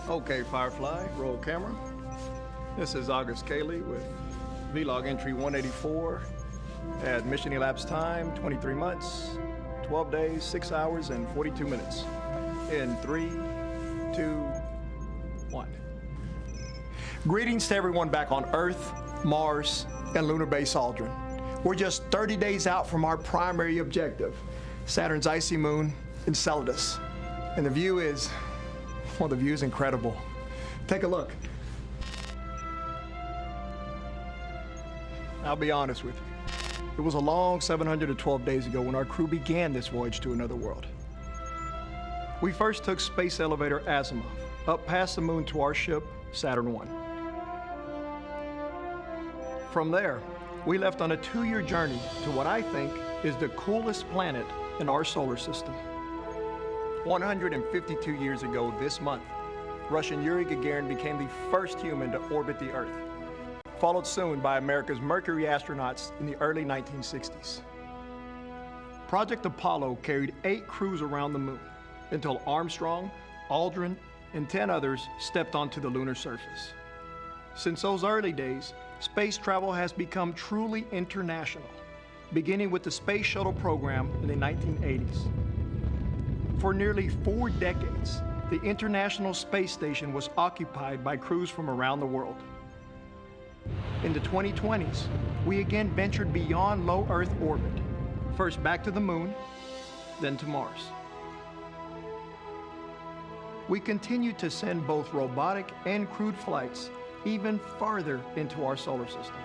Okay, Firefly, roll camera. This is August Cayley with vlog entry 184 at mission elapsed time 23 months, 12 days, 6 hours, and 42 minutes. In 3, 2, 1. Greetings to everyone back on Earth, Mars, and Lunar Base Aldrin. We're just 30 days out from our primary objective, Saturn's icy moon, Enceladus. And the view is, well, the view is incredible. Take a look. I'll be honest with you. It was a long 712 days ago when our crew began this voyage to another world. We first took space elevator Asimov up past the moon to our ship, Saturn I. From there, we left on a 2-year journey to what I think is the coolest planet in our solar system. 152 years ago this month, Russian Yuri Gagarin became the first human to orbit the Earth, followed soon by America's Mercury astronauts in the early 1960s. Project Apollo carried 8 crews around the moon until Armstrong, Aldrin, and 10 others stepped onto the lunar surface. Since those early days, space travel has become truly international, beginning with the Space Shuttle program in the 1980s. For nearly 4 decades, the International Space Station was occupied by crews from around the world. In the 2020s, we again ventured beyond low Earth orbit, first back to the moon, then to Mars. We continue to send both robotic and crewed flights even farther into our solar system.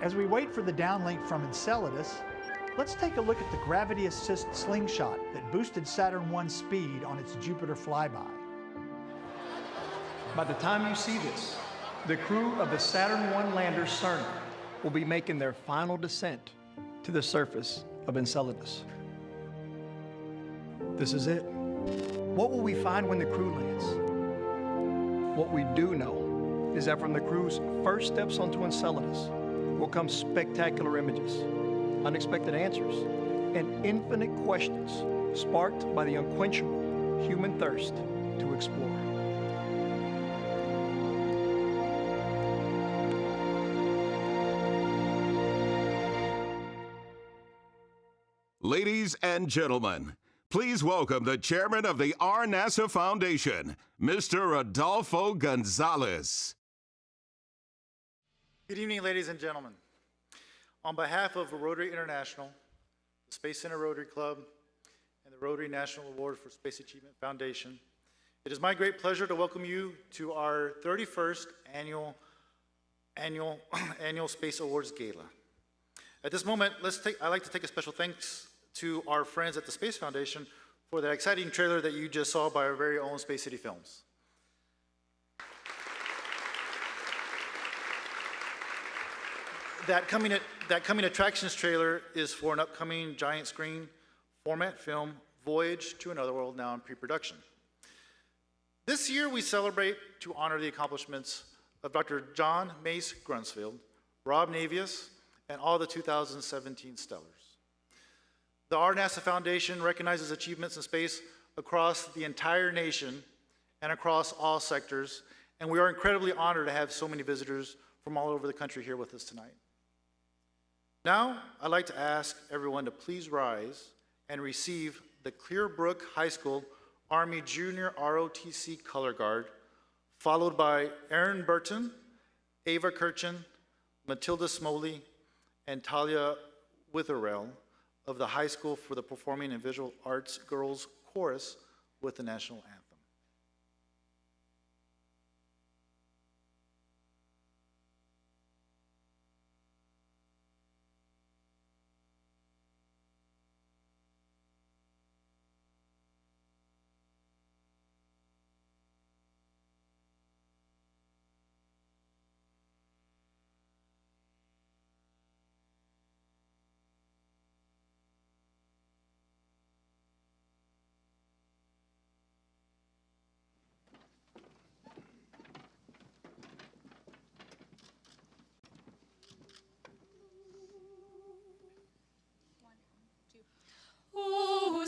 As we wait for the downlink from Enceladus, let's take a look at the gravity assist slingshot that boosted Saturn I's speed on its Jupiter flyby. By the time you see this, the crew of the Saturn I lander CERN will be making their final descent to the surface of Enceladus. This is it. What will we find when the crew lands? What we do know is that from the crew's first steps onto Enceladus will come spectacular images, unexpected answers, and infinite questions sparked by the unquenchable human thirst to explore. Ladies and gentlemen, please welcome the chairman of the RNASA Foundation, Mr. Adolfo Gonzalez. Good evening, ladies and gentlemen. On behalf of Rotary International, the Space Center Rotary Club, and the Rotary National Award for Space Achievement Foundation, it is my great pleasure to welcome you to our 31st annual Space Awards Gala. At this moment, I'd like to take a special thanks to our friends at the Space Foundation for that exciting trailer that you just saw by our very own Space City Films. That coming attractions trailer is for an upcoming giant screen format film, Voyage to Another World, now in pre-production. This year we celebrate to honor the accomplishments of Dr. John Mace Grunsfeld, Rob Navius, and all the 2017 Stellars. The RNASA Foundation recognizes achievements in space across the entire nation and across all sectors, and we are incredibly honored to have so many visitors from all over the country here with us tonight. Now, I'd like to ask everyone to please rise and receive the Clearbrook High School Army Junior ROTC Color Guard, followed by Aaron Burton, Ava Kirchen, Matilda Smoley, and Talia Witherell of the High School for the Performing and Visual Arts Girls Chorus with the National Anthem.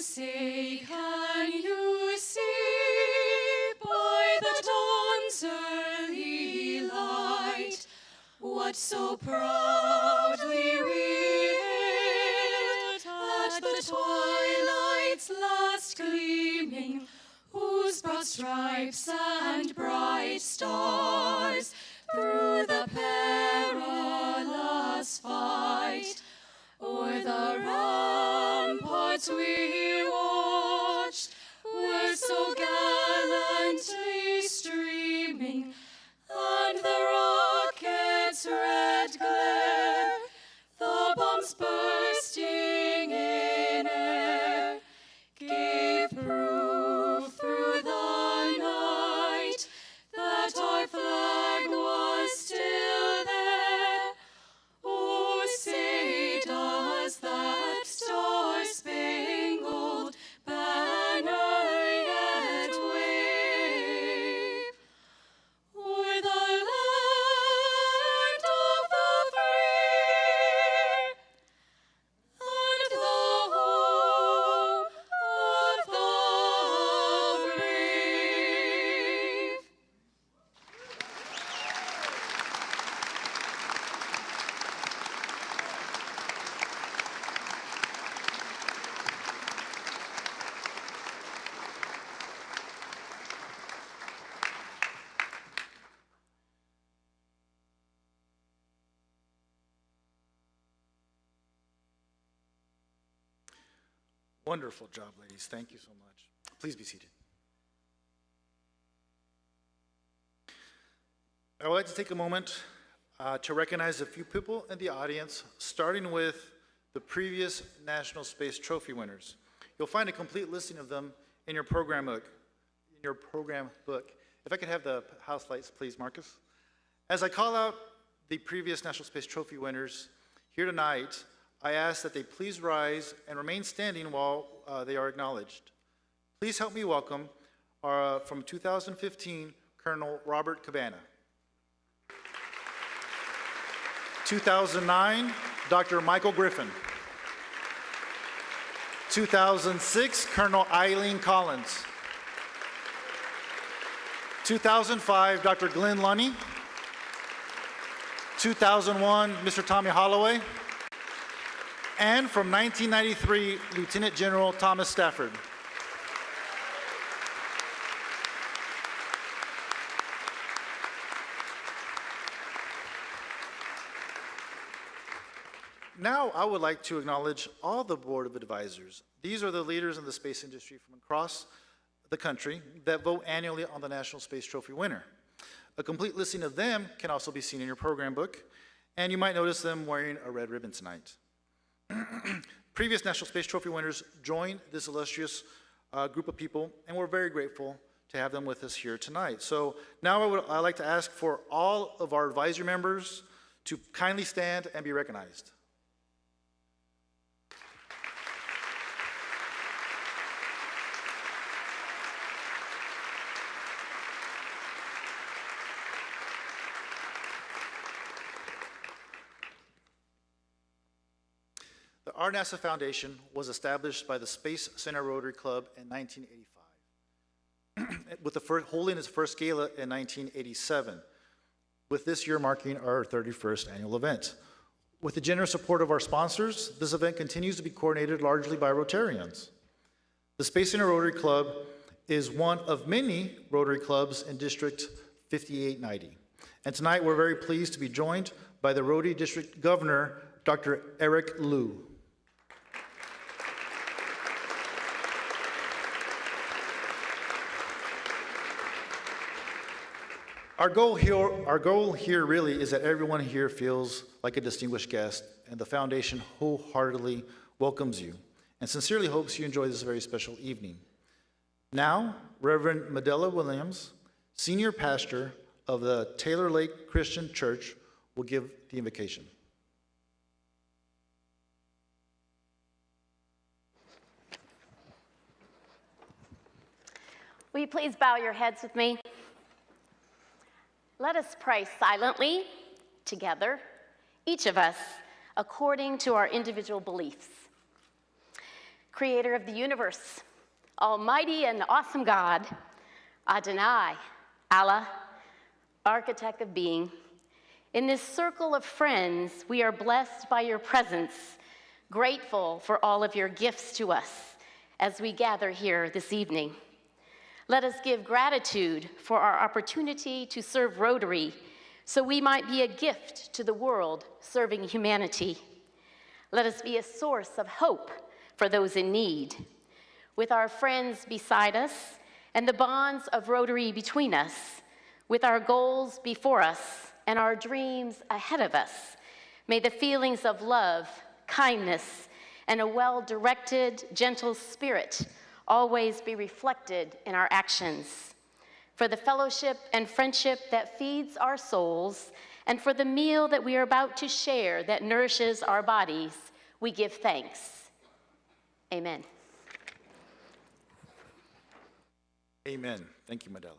say, can you see by the dawn's early light what so proudly we hailed at the twilight's last gleaming, whose broad stripes and bright stars through the perilous fight o'er the ramparts we watched were so gallantly streaming, and the rocket's red glare, the bombs bursting in air, gave proof through the night that our flag was still there. Oh, say does that star-spangled banner yet wave o'er the land of the free and the home of the brave? Wonderful job, ladies. Thank you so much. Please be seated. I would like to take a moment to recognize a few people in the audience, starting with the previous National Space Trophy winners. You'll find a complete listing of them in your program book. If I could have the house lights, please, Marcus. As I call out the previous National Space Trophy winners here tonight, I ask that they please rise and remain standing while they are acknowledged. Please help me welcome from 2015, Colonel Robert Cabana. 2009, Dr. Michael Griffin. 2006, Colonel Eileen Collins. 2005, Dr. Glenn Lunny. 2001, Mr. Tommy Holloway. And from 1993, Lieutenant General Thomas Stafford. Now, I would like to acknowledge all the Board of Advisors. These are the leaders in the space industry from across the country that vote annually on the National Space Trophy winner. A complete listing of them can also be seen in your program book, and you might notice them wearing a red ribbon tonight. Previous National Space Trophy winners joined this illustrious group of people, and we're very grateful to have them with us here tonight. So now I'd like to ask for all of our advisory members to kindly stand and be recognized. The RNASA Foundation was established by the Space Center Rotary Club in 1985, with holding its first gala in 1987, with this year marking our 31st annual event. With the generous support of our sponsors, this event continues to be coordinated largely by Rotarians. The Space Center Rotary Club is one of many Rotary clubs in District 5890. And tonight we're very pleased to be joined by the Rotary District Governor, Dr. Eric Liu. Our goal here really is that everyone here feels like a distinguished guest, and the Foundation wholeheartedly welcomes you and sincerely hopes you enjoy this very special evening. Now, Reverend Medela Williams, Senior Pastor of the Taylor Lake Christian Church, will give the invocation. Will you please bow your heads with me? Let us pray silently, together, each of us, according to our individual beliefs. creator of the universe, almighty and awesome God, Adonai, Allah, architect of being. In this circle of friends, we are blessed by your presence, grateful for all of your gifts to us as we gather here this evening. Let us give gratitude for our opportunity to serve Rotary so we might be a gift to the world serving humanity. Let us be a source of hope for those in need. With our friends beside us and the bonds of Rotary between us, with our goals before us and our dreams ahead of us, may the feelings of love, kindness, and a well-directed, gentle spirit always be reflected in our actions. For the fellowship and friendship that feeds our souls, and for the meal that we are about to share that nourishes our bodies, we give thanks. Amen. Amen. Thank you, Medela.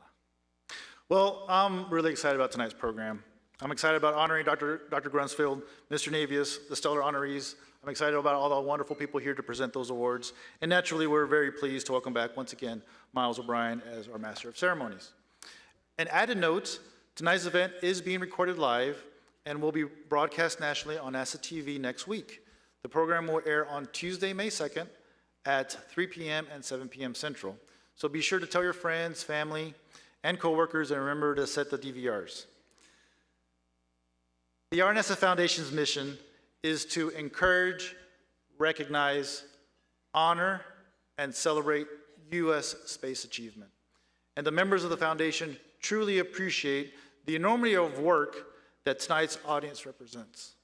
Well, I'm really excited about tonight's program. I'm excited about honoring Dr. Grunsfeld, Mr. Navius, the stellar honorees. I'm excited about all the wonderful people here to present those awards. And naturally, we're very pleased to welcome back once again Miles O'Brien as our Master of Ceremonies. An added note, tonight's event is being recorded live and will be broadcast nationally on NASA TV next week. The program will air on Tuesday, May 2nd at 3 p.m. and 7 p.m. Central. So be sure to tell your friends, family, and coworkers, and remember to set the DVRs. The RNASA Foundation's mission is to encourage, recognize, honor, and celebrate U.S. space achievement. And the members of the foundation truly appreciate the enormity of work that tonight's audience represents.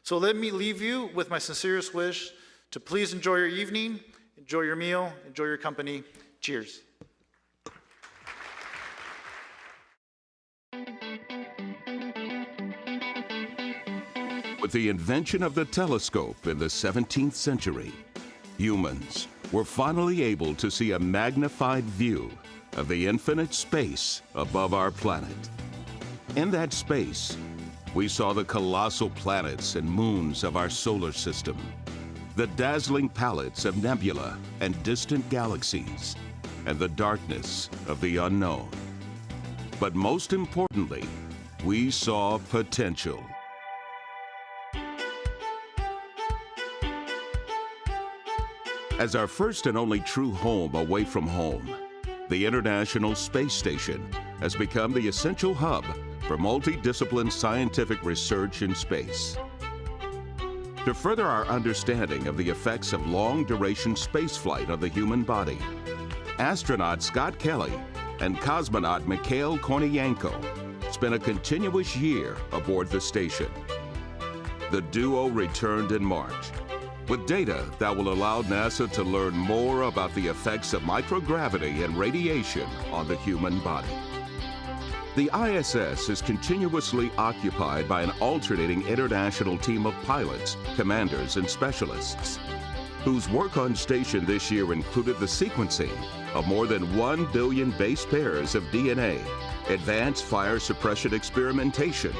So let me leave you with my sincerest wish to please enjoy your evening, enjoy your meal, enjoy your company. Cheers. With the invention of the telescope in the 17th century, humans were finally able to see a magnified view of the infinite space above our planet. In that space, we saw the colossal planets and moons of our solar system, the dazzling palettes of nebula and distant galaxies, and the darkness of the unknown. But most importantly, we saw potential. As our first and only true home away from home, the International Space Station has become the essential hub for multidisciplinary scientific research in space. To further our understanding of the effects of long-duration spaceflight on the human body, astronaut Scott Kelly and cosmonaut Mikhail Kornienko spent a continuous year aboard the station. The duo returned in March with data that will allow NASA to learn more about the effects of microgravity and radiation on the human body. The ISS is continuously occupied by an alternating international team of pilots, commanders, and specialists, whose work on station this year included the sequencing of more than 1 billion base pairs of DNA, advanced fire suppression experimentation,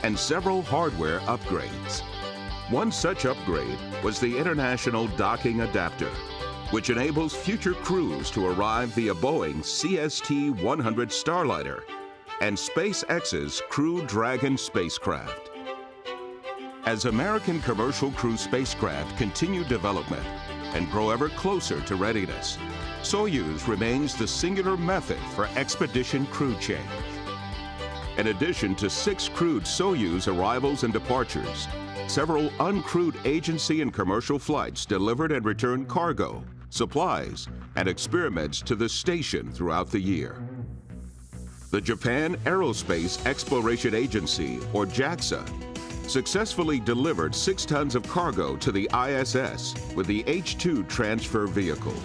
and several hardware upgrades. One such upgrade was the International Docking Adapter, which enables future crews to arrive via Boeing CST-100 Starliner and SpaceX's Crew Dragon spacecraft. As American commercial crew spacecraft continue development and grow ever closer to readiness, Soyuz remains the singular method for expedition crew change. In addition to 6 crewed Soyuz arrivals and departures, several uncrewed agency and commercial flights delivered and returned cargo, supplies, and experiments to the station throughout the year. The Japan Aerospace Exploration Agency, or JAXA, successfully delivered 6 tons of cargo to the ISS with the H-2 transfer vehicle.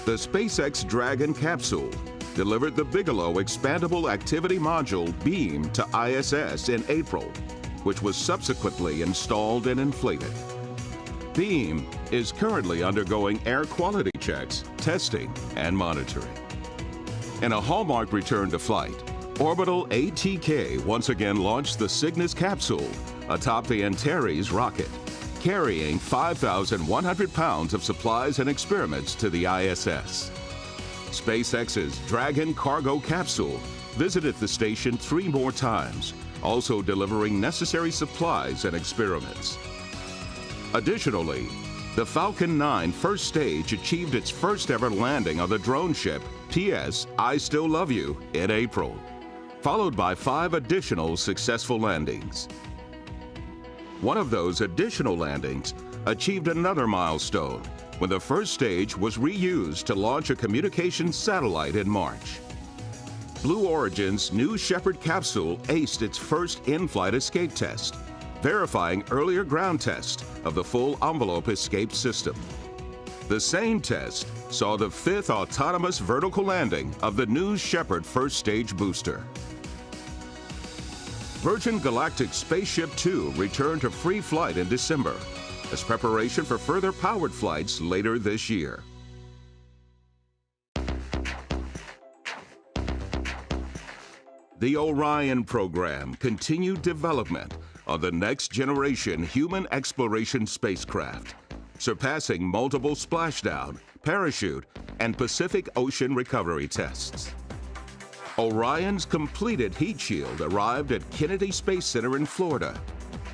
The SpaceX Dragon capsule delivered the Bigelow Expandable Activity Module beam to ISS in April, which was subsequently installed and inflated. Beam is currently undergoing air quality checks, testing, and monitoring. In a hallmark return to flight, Orbital ATK once again launched the Cygnus capsule atop the Antares rocket, carrying 5,100 pounds of supplies and experiments to the ISS. SpaceX's Dragon cargo capsule visited the station 3 more times, also delivering necessary supplies and experiments. Additionally, the Falcon 9 first stage achieved its first ever landing on the drone ship PS I Still Love You in April, followed by 5 additional successful landings. One of those additional landings achieved another milestone when the first stage was reused to launch a communications satellite in March. Blue Origin's New Shepard capsule aced its first in-flight escape test, verifying earlier ground tests of the full envelope escape system. The same test saw the 5th autonomous vertical landing of the New Shepard first stage booster. Virgin Galactic Spaceship 2 returned to free flight in December as preparation for further powered flights later this year. The Orion program continued development on the next generation human exploration spacecraft, surpassing multiple splashdown, parachute, and Pacific Ocean recovery tests. Orion's completed heat shield arrived at Kennedy Space Center in Florida,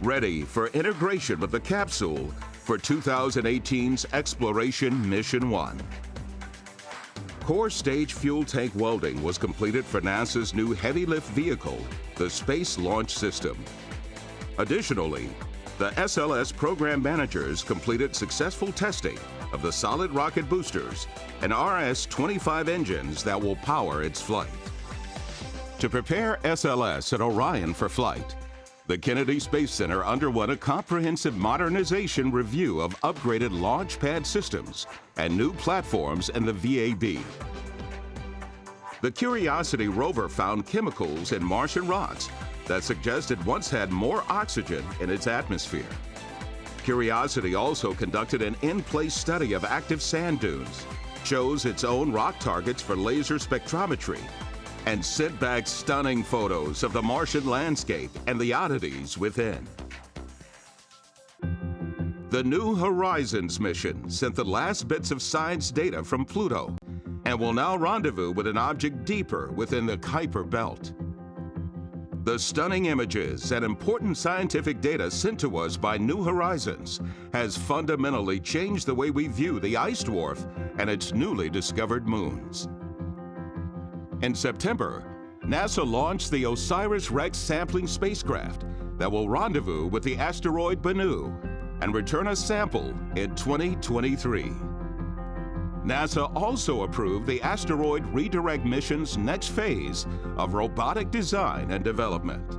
ready for integration with the capsule for 2018's Exploration Mission 1. Core stage fuel tank welding was completed for NASA's new heavy lift vehicle, the Space Launch System. Additionally, the SLS program managers completed successful testing of the solid rocket boosters and RS-25 engines that will power its flight. To prepare SLS and Orion for flight, the Kennedy Space Center underwent a comprehensive modernization review of upgraded launch pad systems and new platforms in the VAB. The Curiosity rover found chemicals in Martian rocks that suggest it once had more oxygen in its atmosphere. Curiosity also conducted an in-place study of active sand dunes, chose its own rock targets for laser spectrometry, and sent back stunning photos of the Martian landscape and the oddities within. The New Horizons mission sent the last bits of science data from Pluto and will now rendezvous with an object deeper within the Kuiper belt. The stunning images and important scientific data sent to us by New Horizons has fundamentally changed the way we view the ice dwarf and its newly discovered moons. In September, NASA launched the OSIRIS-REx sampling spacecraft that will rendezvous with the asteroid Bennu and return a sample in 2023. NASA also approved the asteroid redirect mission's next phase of robotic design and development.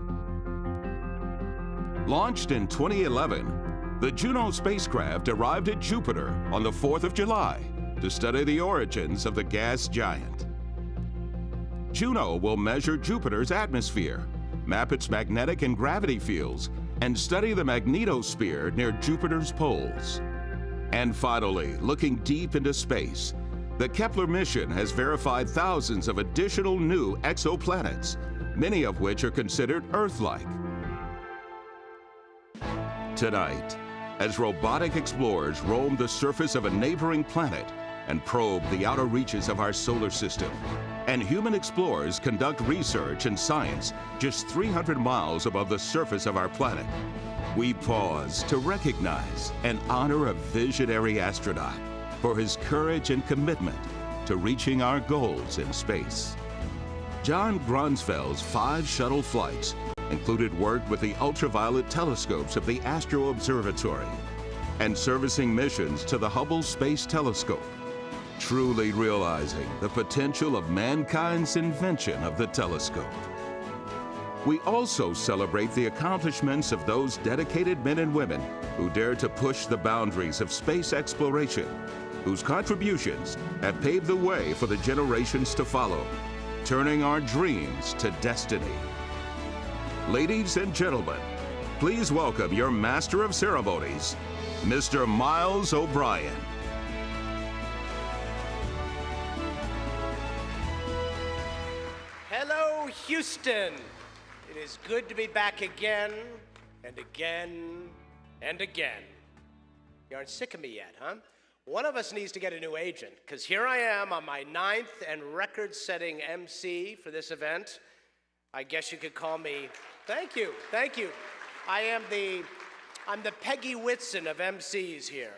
Launched in 2011, the Juno spacecraft arrived at Jupiter on the 4th of July to study the origins of the gas giant. Juno will measure Jupiter's atmosphere, map its magnetic and gravity fields, and study the magnetosphere near Jupiter's poles. And finally, looking deep into space, the Kepler mission has verified thousands of additional new exoplanets, many of which are considered Earth-like. Tonight, as robotic explorers roam the surface of a neighboring planet and probe the outer reaches of our solar system, and human explorers conduct research and science just 300 miles above the surface of our planet, we pause to recognize and honor a visionary astronaut for his courage and commitment to reaching our goals in space. John Grunsfeld's 5 shuttle flights included work with the ultraviolet telescopes of the Astro Observatory and servicing missions to the Hubble Space Telescope, truly realizing the potential of mankind's invention of the telescope. We also celebrate the accomplishments of those dedicated men and women who dare to push the boundaries of space exploration, whose contributions have paved the way for the generations to follow, turning our dreams to destiny. Ladies and gentlemen, please welcome your Master of Ceremonies, Mr. Miles O'Brien. Hello, Houston. It is good to be back again and again and again. You aren't sick of me yet, huh? One of us needs to get a new agent, because here I am on my 9th and record-setting MC for this event. I guess you could call me, thank you. I'm the Peggy Whitson of MCs here.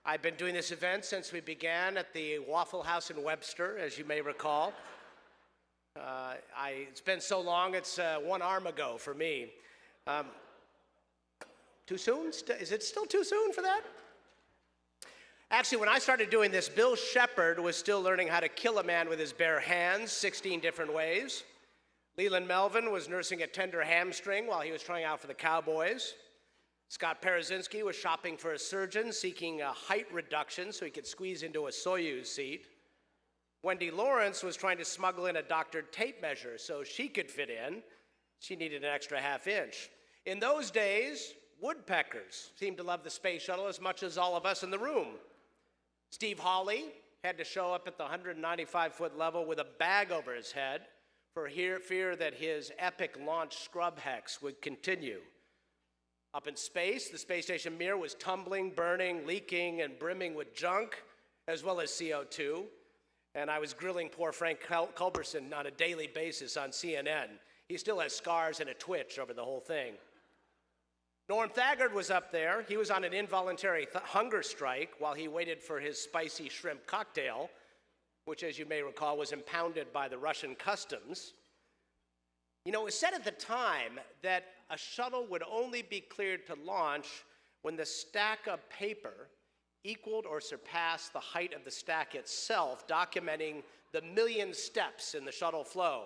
I've been doing this event since we began at the Waffle House in Webster, as you may recall. It's been so long, it's one arm ago for me. Too soon? Is it still too soon for that? Actually, when I started doing this, Bill Shepard was still learning how to kill a man with his bare hands 16 different ways. Leland Melvin was nursing a tender hamstring while he was trying out for the Cowboys. Scott Parazynski was shopping for a surgeon seeking a height reduction so he could squeeze into a Soyuz seat. Wendy Lawrence was trying to smuggle in a doctored tape measure so she could fit in. She needed an extra ½ inch. In those days, woodpeckers seemed to love the space shuttle as much as all of us in the room. Steve Hawley had to show up at the 195-foot level with a bag over his head for fear that his epic launch scrub hex would continue. Up in space, the space station Mir was tumbling, burning, leaking, and brimming with junk, as well as CO2. And I was grilling poor Frank Culberson on a daily basis on CNN. He still has scars and a twitch over the whole thing. Norm Thagard was up there. He was on an involuntary hunger strike while he waited for his spicy shrimp cocktail, which, as you may recall, was impounded by the Russian customs. You know, it was said at the time that a shuttle would only be cleared to launch when the stack of paper equaled or surpassed the height of the stack itself, documenting the million steps in the shuttle flow.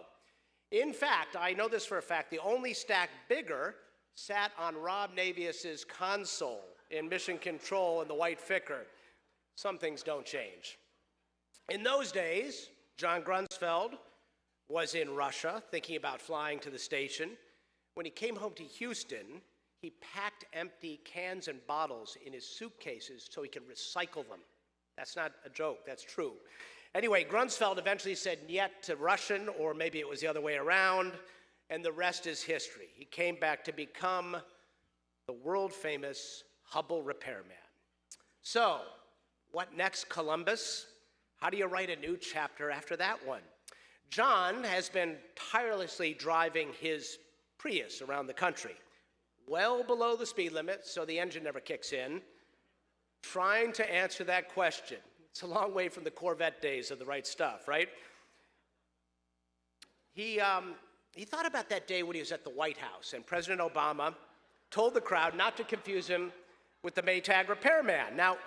In fact, I know this for a fact, the only stack bigger sat on Rob Navius's console in Mission Control in the White Vicar. Some things don't change. In those days, John Grunsfeld was in Russia thinking about flying to the station. When he came home to Houston, he packed empty cans and bottles in his suitcases so he could recycle them. That's not a joke, that's true. Anyway, Grunsfeld eventually said niet to Russian, or maybe it was the other way around, and the rest is history. He came back to become the world-famous Hubble repairman. So, what next, Columbus? How do you write a new chapter after that one? John has been tirelessly driving his Prius around the country, well below the speed limit, so the engine never kicks in, trying to answer that question. It's a long way from the Corvette days of the right stuff, right? He thought about that day when he was at the White House, and President Obama told the crowd not to confuse him with the Maytag repairman. Now,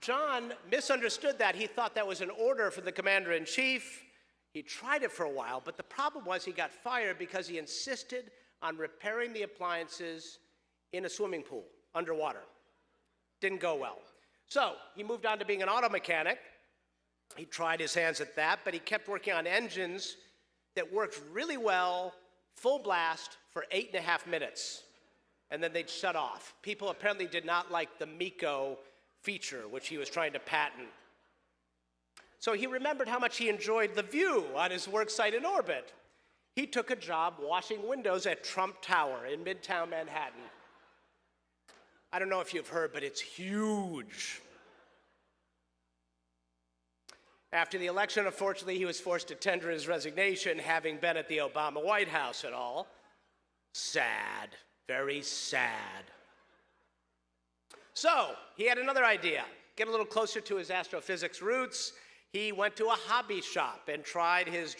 John misunderstood that. He thought that was an order from the commander-in-chief. He tried it for a while, but the problem was he got fired because he insisted on repairing the appliances in a swimming pool, underwater. Didn't go well. So he moved on to being an auto mechanic. He tried his hands at that, but he kept working on engines that worked really well, full blast, for 8.5 minutes. And then they'd shut off. People apparently did not like the MECO feature, which he was trying to patent. So he remembered how much he enjoyed the view on his work site in orbit. He took a job washing windows at Trump Tower in Midtown Manhattan. I don't know if you've heard, but it's huge. After the election, unfortunately, he was forced to tender his resignation, having been at the Obama White House and all. Sad, very sad. So he had another idea, get a little closer to his astrophysics roots. He went to a hobby shop and tried his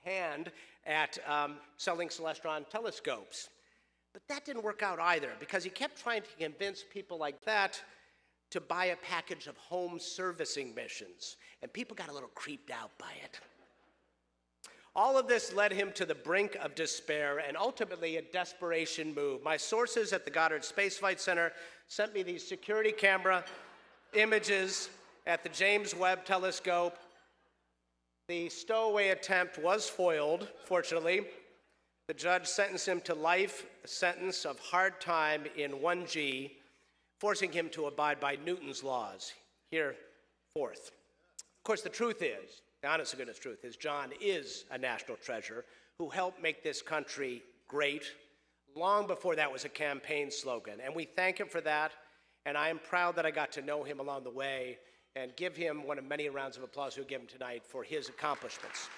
hand at selling celestron telescopes. But that didn't work out either, because he kept trying to convince people like that to buy a package of home servicing missions, and people got a little creeped out by it. All of this led him to the brink of despair and ultimately a desperation move. My sources at the Goddard Space Flight Center sent me these security camera images at the James Webb Telescope. The stowaway attempt was foiled, fortunately. The judge sentenced him to life, a sentence of hard time in 1G, forcing him to abide by Newton's laws. Here, fourth. Of course, the truth is, the honest to goodness truth is, John is a national treasure who helped make this country great, long before that was a campaign slogan. And we thank him for that. And I am proud that I got to know him along the way and give him one of many rounds of applause we'll give him tonight for his accomplishments.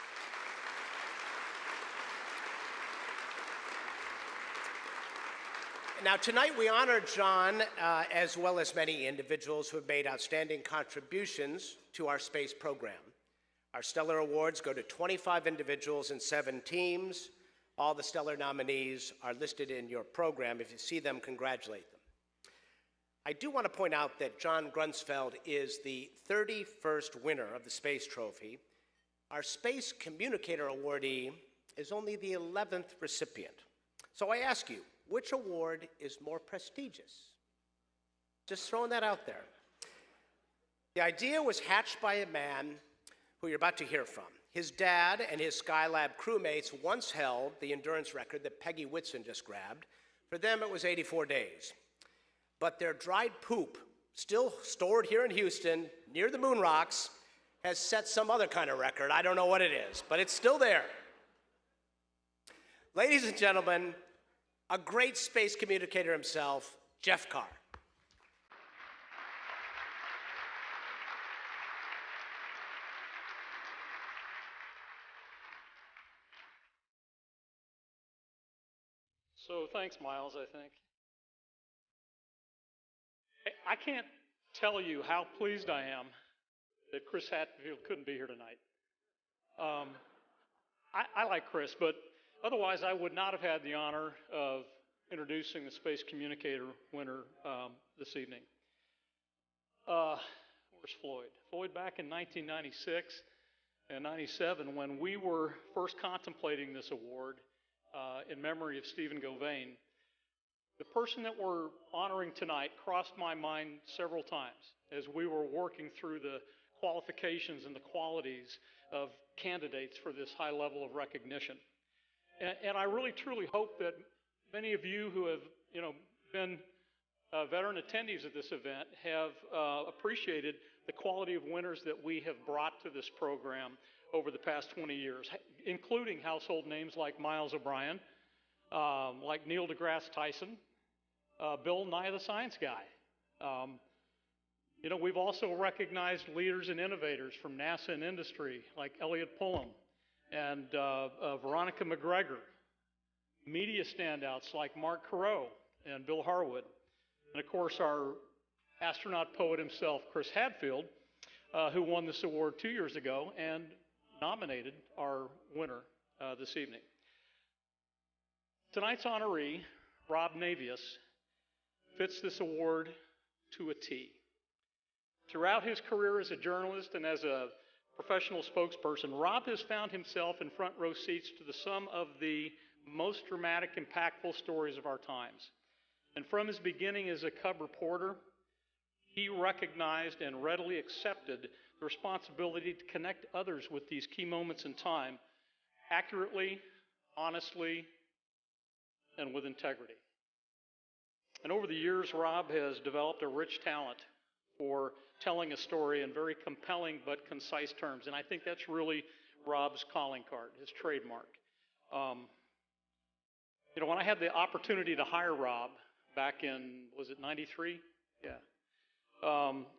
Now, tonight we honor John, as well as many individuals who have made outstanding contributions to our space program. Our Stellar Awards go to 25 individuals and 7 teams. All the Stellar nominees are listed in your program. If you see them, congratulate them. I do want to point out that John Grunsfeld is the 31st winner of the Space Trophy. Our Space Communicator awardee is only the 11th recipient. So I ask you, which award is more prestigious? Just throwing that out there. The idea was hatched by a man who you're about to hear from. His dad and his Skylab crewmates once held the endurance record that Peggy Whitson just grabbed. For them, it was 84 days. But their dried poop, still stored here in Houston, near the moon rocks, has set some other kind of record. I don't know what it is, but it's still there. Ladies and gentlemen, a great space communicator himself, Jeff Carr. So thanks, Miles, I think. I can't tell you how pleased I am that Chris Hadfield couldn't be here tonight. I like Chris, but otherwise I would not have had the honor of introducing the Space Communicator winner this evening. Where's Floyd? Floyd, back in 1996 and 97, when we were first contemplating this award in memory of Stephen Govain, the person that we're honoring tonight crossed my mind several times as we were working through the qualifications and the qualities of candidates for this high level of recognition. And I really truly hope that many of you who have been veteran attendees at this event have appreciated the quality of winners that we have brought to this program over the past 20 years, including household names like Miles O'Brien, like Neil deGrasse Tyson, Bill Nye the Science Guy. We've also recognized leaders and innovators from NASA and industry like Elliot Pullum and Veronica McGregor, media standouts like Mark Carreau and Bill Harwood, and of course our astronaut poet himself, Chris Hadfield, who won this award 2 years ago and nominated our winner this evening. Tonight's honoree, Rob Navius, fits this award to a T. Throughout his career as a journalist and as a professional spokesperson, Rob has found himself in front row seats to some of the most dramatic, impactful stories of our times. And from his beginning as a cub reporter, he recognized and readily accepted the responsibility to connect others with these key moments in time accurately, honestly, and with integrity. And over the years, Rob has developed a rich talent for telling a story in very compelling but concise terms. And I think that's really Rob's calling card, his trademark. When I had the opportunity to hire Rob back in, was it 93? Yeah.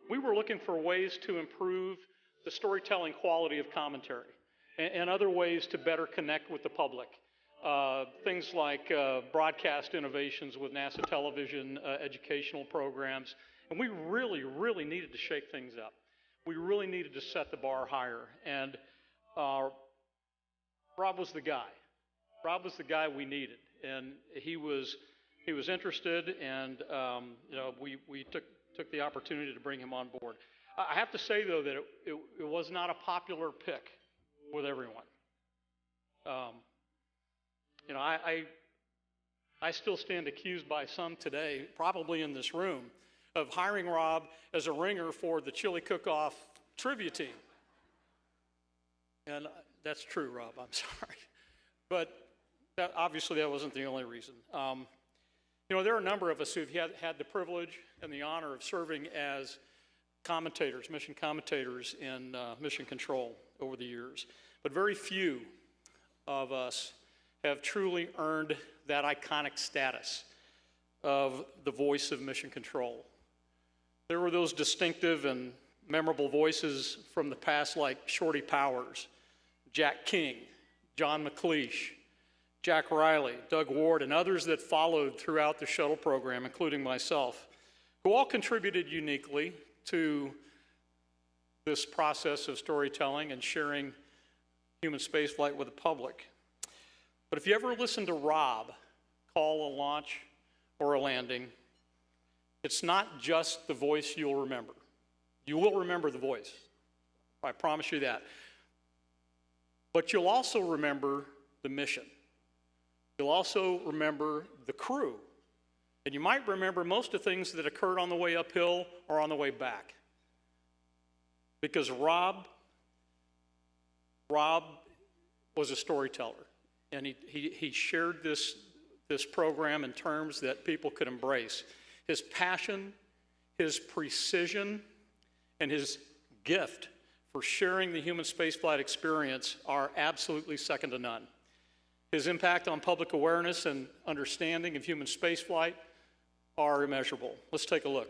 We were looking for ways to improve the storytelling quality of commentary and other ways to better connect with the public. Things like broadcast innovations with NASA television, educational programs. And we really, really needed to shake things up. We really needed to set the bar higher. And Rob was the guy. Rob was the guy we needed. And he was interested, and we took the opportunity to bring him on board. I have to say, though, that it was not a popular pick with everyone. I still stand accused by some today, probably in this room, of hiring Rob as a ringer for the chili cook-off trivia team. And that's true, Rob, I'm sorry. But obviously that wasn't the only reason. There are a number of us who've had the privilege and the honor of serving as commentators, mission commentators in mission control over the years. But very few of us have truly earned that iconic status of the voice of mission control. There were those distinctive and memorable voices from the past like Shorty Powers, Jack King, John McLeish, Jack Riley, Doug Ward, and others that followed throughout the shuttle program, including myself, who all contributed uniquely to this process of storytelling and sharing human spaceflight with the public. But if you ever listen to Rob call a launch or a landing, it's not just the voice you'll remember. You will remember the voice, I promise you that. But you'll also remember the mission. You'll also remember the crew. And you might remember most of the things that occurred on the way uphill or on the way back. Because Rob was a storyteller. And he shared this program in terms that people could embrace. His passion, his precision, and his gift for sharing the human spaceflight experience are absolutely second to none. His impact on public awareness and understanding of human spaceflight are immeasurable. Let's take a look.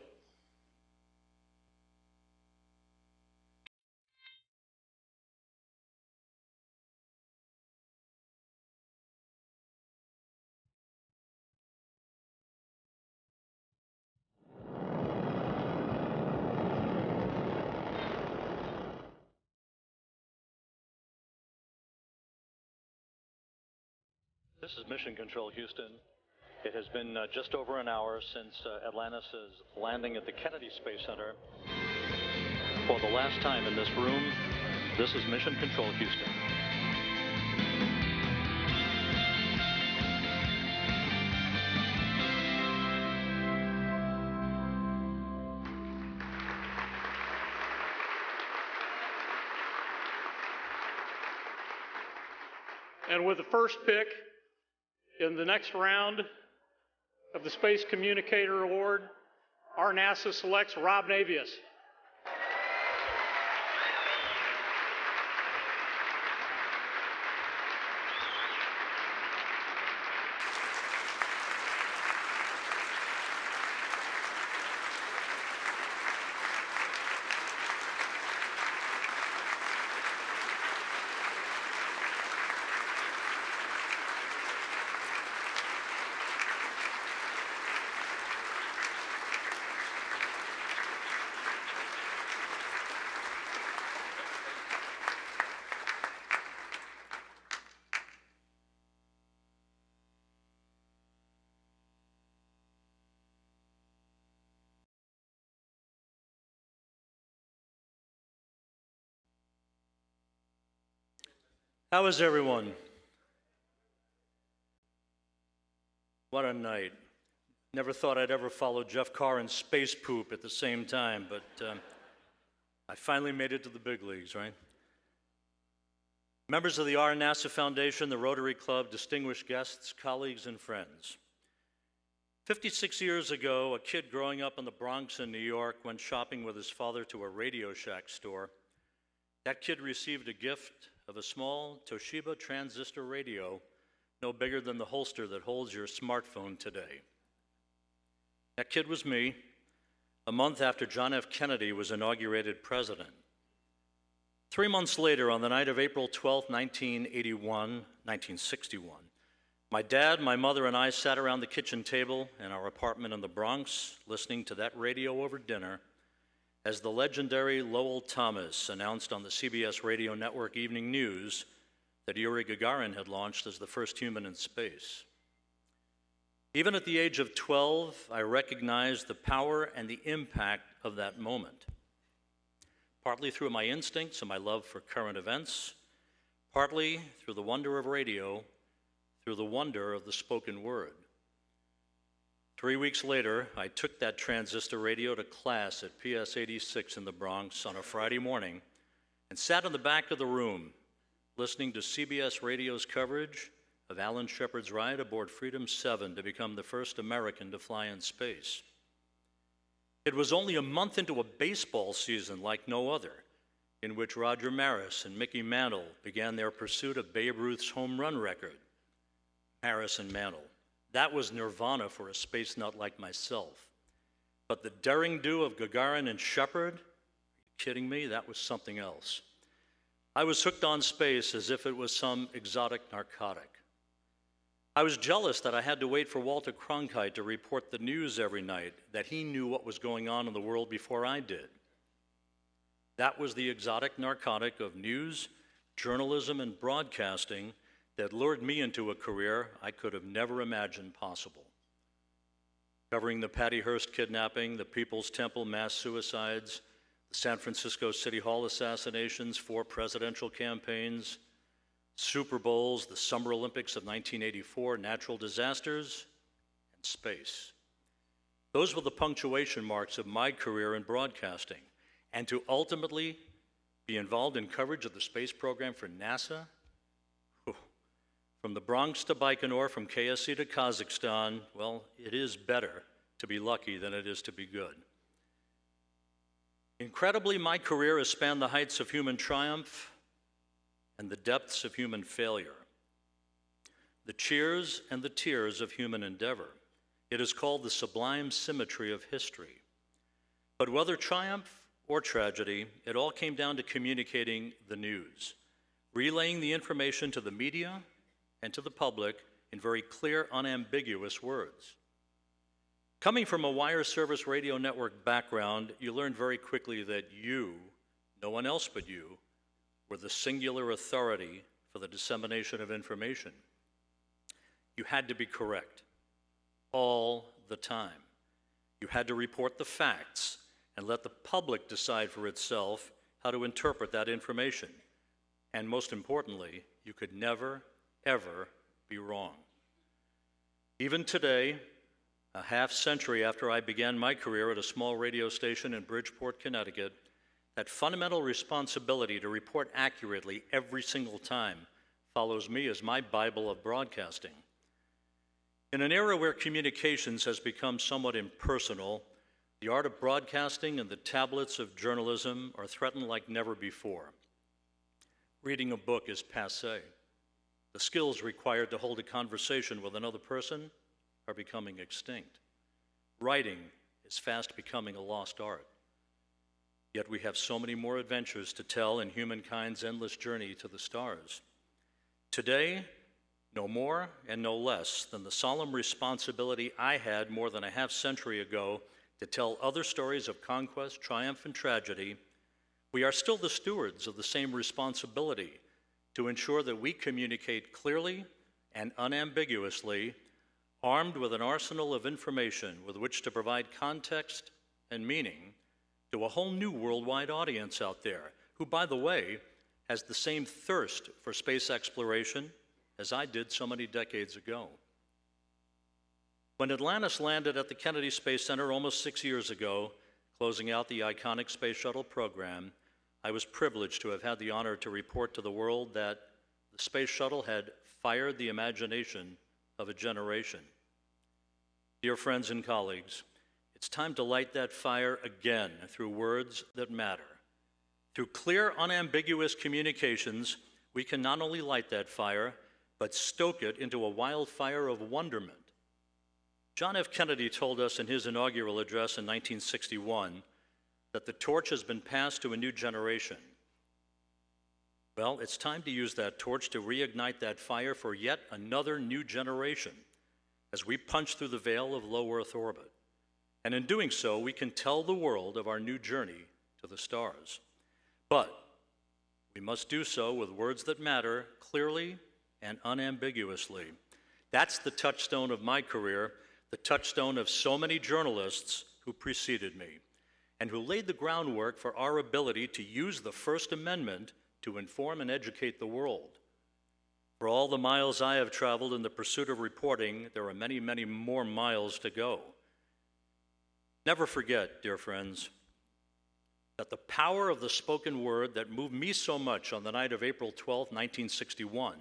This is Mission Control, Houston. It has been just over an hour since Atlantis' landing at the Kennedy Space Center. For the last time in this room, this is Mission Control, Houston. And with the first pick in the next round of the Space Communicator Award, RNASA selects Rob Navius. How is everyone? What a night. Never thought I'd ever follow Jeff Carr and space poop at the same time, but I finally made it to the big leagues, right? Members of the RNASA Foundation, the Rotary Club, distinguished guests, colleagues, and friends. 56 years ago, a kid growing up in the Bronx in New York went shopping with his father to a Radio Shack store. That kid received a gift of a small Toshiba transistor radio, no bigger than the holster that holds your smartphone today. That kid was me, a month after John F. Kennedy was inaugurated president. 3 months later, on the night of April 12, 1961, my dad, my mother, and I sat around the kitchen table in our apartment in the Bronx, listening to that radio over dinner, as the legendary Lowell Thomas announced on the CBS radio network Evening News that Yuri Gagarin had launched as the first human in space. Even at the age of 12, I recognized the power and the impact of that moment, partly through my instincts and my love for current events, partly through the wonder of radio, through the wonder of the spoken word. 3 weeks later, I took that transistor radio to class at PS 86 in the Bronx on a Friday morning and sat in the back of the room listening to CBS Radio's coverage of Alan Shepard's ride aboard Freedom 7 to become the first American to fly in space. It was only a month into a baseball season like no other, in which Roger Maris and Mickey Mantle began their pursuit of Babe Ruth's home run record. Maris and Mantle, That was nirvana for a space nut like myself. But the daring do of Gagarin and Shepard, are you kidding me? That was something else. I was hooked on space as if it was some exotic narcotic. I was jealous that I had to wait for Walter Cronkite to report the news every night, that he knew what was going on in the world before I did. That was the exotic narcotic of news, journalism, and broadcasting that lured me into a career I could have never imagined possible. Covering the Patty Hearst kidnapping, the People's Temple mass suicides, the San Francisco City Hall assassinations, 4 presidential campaigns, Super Bowls, the Summer Olympics of 1984, natural disasters, and space. Those were the punctuation marks of my career in broadcasting. And to ultimately be involved in coverage of the space program for NASA, from the Bronx to Baikonur, from KSC to Kazakhstan, well, it is better to be lucky than it is to be good. Incredibly, my career has spanned the heights of human triumph and the depths of human failure, the cheers and the tears of human endeavor. It is called the sublime symmetry of history. But whether triumph or tragedy, it all came down to communicating the news, relaying the information to the media and to the public in very clear, unambiguous words. Coming from a wire service radio network background, you learned very quickly that you, no one else but you, were the singular authority for the dissemination of information. You had to be correct all the time. You had to report the facts and let the public decide for itself how to interpret that information. And most importantly, you could never, ever be wrong. Even today, a half century after I began my career at a small radio station in Bridgeport, Connecticut, that fundamental responsibility to report accurately every single time follows me as my Bible of broadcasting. In an era where communications has become somewhat impersonal, the art of broadcasting and the tablets of journalism are threatened like never before. Reading a book is passé. The skills required to hold a conversation with another person are becoming extinct. Writing is fast becoming a lost art. Yet we have so many more adventures to tell in humankind's endless journey to the stars. Today, no more and no less than the solemn responsibility I had more than a half century ago to tell other stories of conquest, triumph, and tragedy, we are still the stewards of the same responsibility to ensure that we communicate clearly and unambiguously, armed with an arsenal of information with which to provide context and meaning to a whole new worldwide audience out there, who, by the way, has the same thirst for space exploration as I did so many decades ago. When Atlantis landed at the Kennedy Space Center almost 6 years ago, closing out the iconic Space Shuttle program, I was privileged to have had the honor to report to the world that the Space Shuttle had fired the imagination of a generation. Dear friends and colleagues, it's time to light that fire again through words that matter. Through clear, unambiguous communications, we can not only light that fire, but stoke it into a wildfire of wonderment. John F. Kennedy told us in his inaugural address in 1961 that the torch has been passed to a new generation. Well, it's time to use that torch to reignite that fire for yet another new generation as we punch through the veil of low Earth orbit. And in doing so, we can tell the world of our new journey to the stars. But we must do so with words that matter clearly and unambiguously. That's the touchstone of my career, the touchstone of so many journalists who preceded me, and who laid the groundwork for our ability to use the First Amendment to inform and educate the world. For all the miles I have traveled in the pursuit of reporting, there are many, many more miles to go. Never forget, dear friends, that the power of the spoken word that moved me so much on the night of April 12, 1961,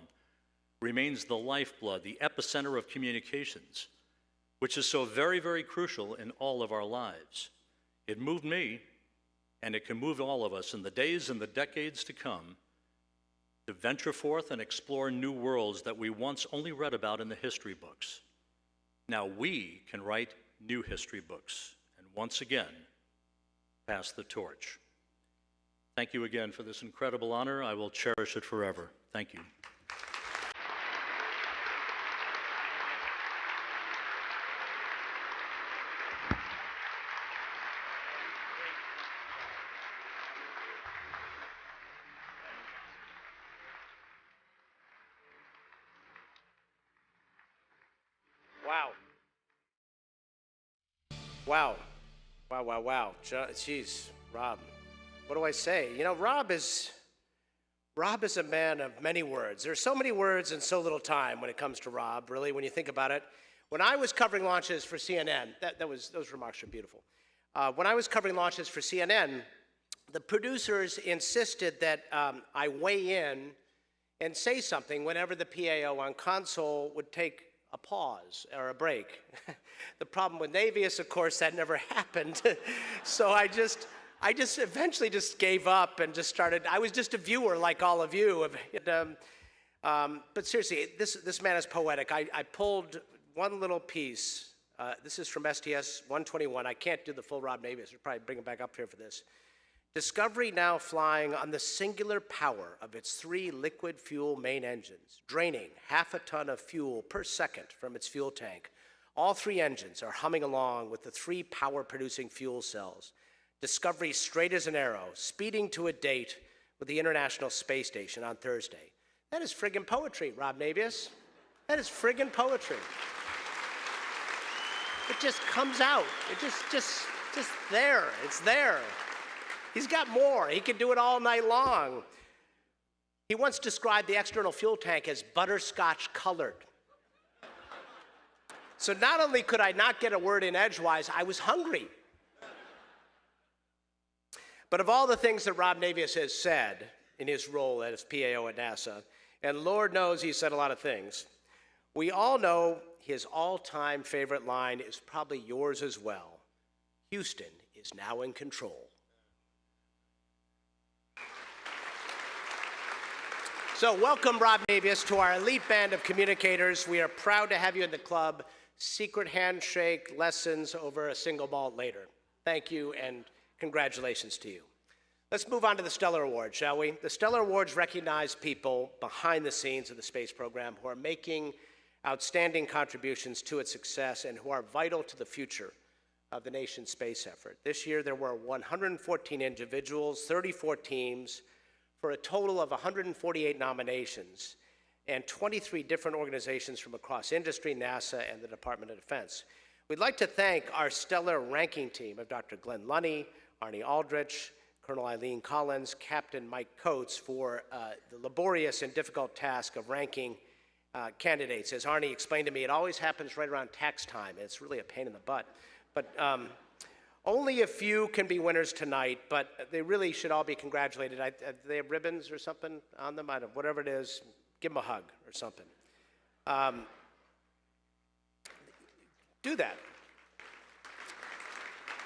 remains the lifeblood, the epicenter of communications, which is so very, very crucial in all of our lives. It moved me, and it can move all of us in the days and the decades to come to venture forth and explore new worlds that we once only read about in the history books. Now we can write new history books and once again pass the torch. Thank you again for this incredible honor. I will cherish it forever. Thank you. Wow. Wow. Wow, wow, wow. Jeez, Rob. What do I say? You know, Rob is a man of many words. There's so many words and so little time when it comes to Rob, really, when you think about it. When I was covering launches for CNN, those remarks are beautiful. When I was covering launches for CNN, the producers insisted that I weigh in and say something whenever the PAO on console would take a pause or a break. The problem with Navius, of course, that never happened. So I just eventually just gave up and just started. I was just a viewer like all of you. But seriously, this man is poetic. I pulled one little piece. This is from STS 121. I can't do the full Rob Navius. We'll probably bring him back up here for this. Discovery now flying on the singular power of its 3 liquid fuel main engines, draining half a ton of fuel per second from its fuel tank. All 3 engines are humming along with the 3 power-producing fuel cells. Discovery straight as an arrow, speeding to a date with the International Space Station on Thursday. That is friggin' poetry, Rob Navius. That is friggin' poetry. It just comes out. It just there. It's there. He's got more. He can do it all night long. He once described the external fuel tank as butterscotch colored. So not only could I not get a word in edgewise, I was hungry. But of all the things that Rob Navius has said in his role as PAO at NASA, and Lord knows he said a lot of things, we all know his all-time favorite line is probably yours as well. Houston is now in control. So welcome, Rob Navius, to our elite band of communicators. We are proud to have you in the club. Secret handshake lessons over a single malt later. Thank you and congratulations to you. Let's move on to the Stellar Awards, shall we? The Stellar Awards recognize people behind the scenes of the space program who are making outstanding contributions to its success and who are vital to the future of the nation's space effort. This year there were 114 individuals, 34 teams, for a total of 148 nominations and 23 different organizations from across industry, NASA, and the Department of Defense. We'd like to thank our stellar ranking team of Dr. Glenn Lunny, Arnie Aldrich, Colonel Eileen Collins, Captain Mike Coates for the laborious and difficult task of ranking candidates. As Arnie explained to me, it always happens right around tax time. It's really a pain in the butt. But only a few can be winners tonight, but they really should all be congratulated. They have ribbons or something on them? I don't, whatever it is, give them a hug or something. Do that.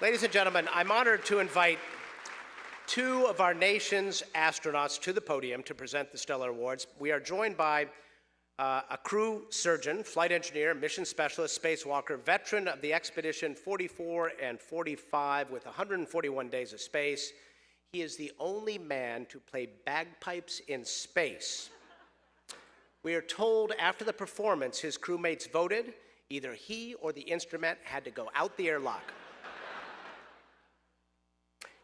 Ladies and gentlemen, I'm honored to invite 2 of our nation's astronauts to the podium to present the Stellar Awards. We are joined by a crew surgeon, flight engineer, mission specialist, spacewalker, veteran of the Expedition 44 and 45 with 141 days of space. He is the only man to play bagpipes in space. We are told after the performance, his crewmates voted either he or the instrument had to go out the airlock.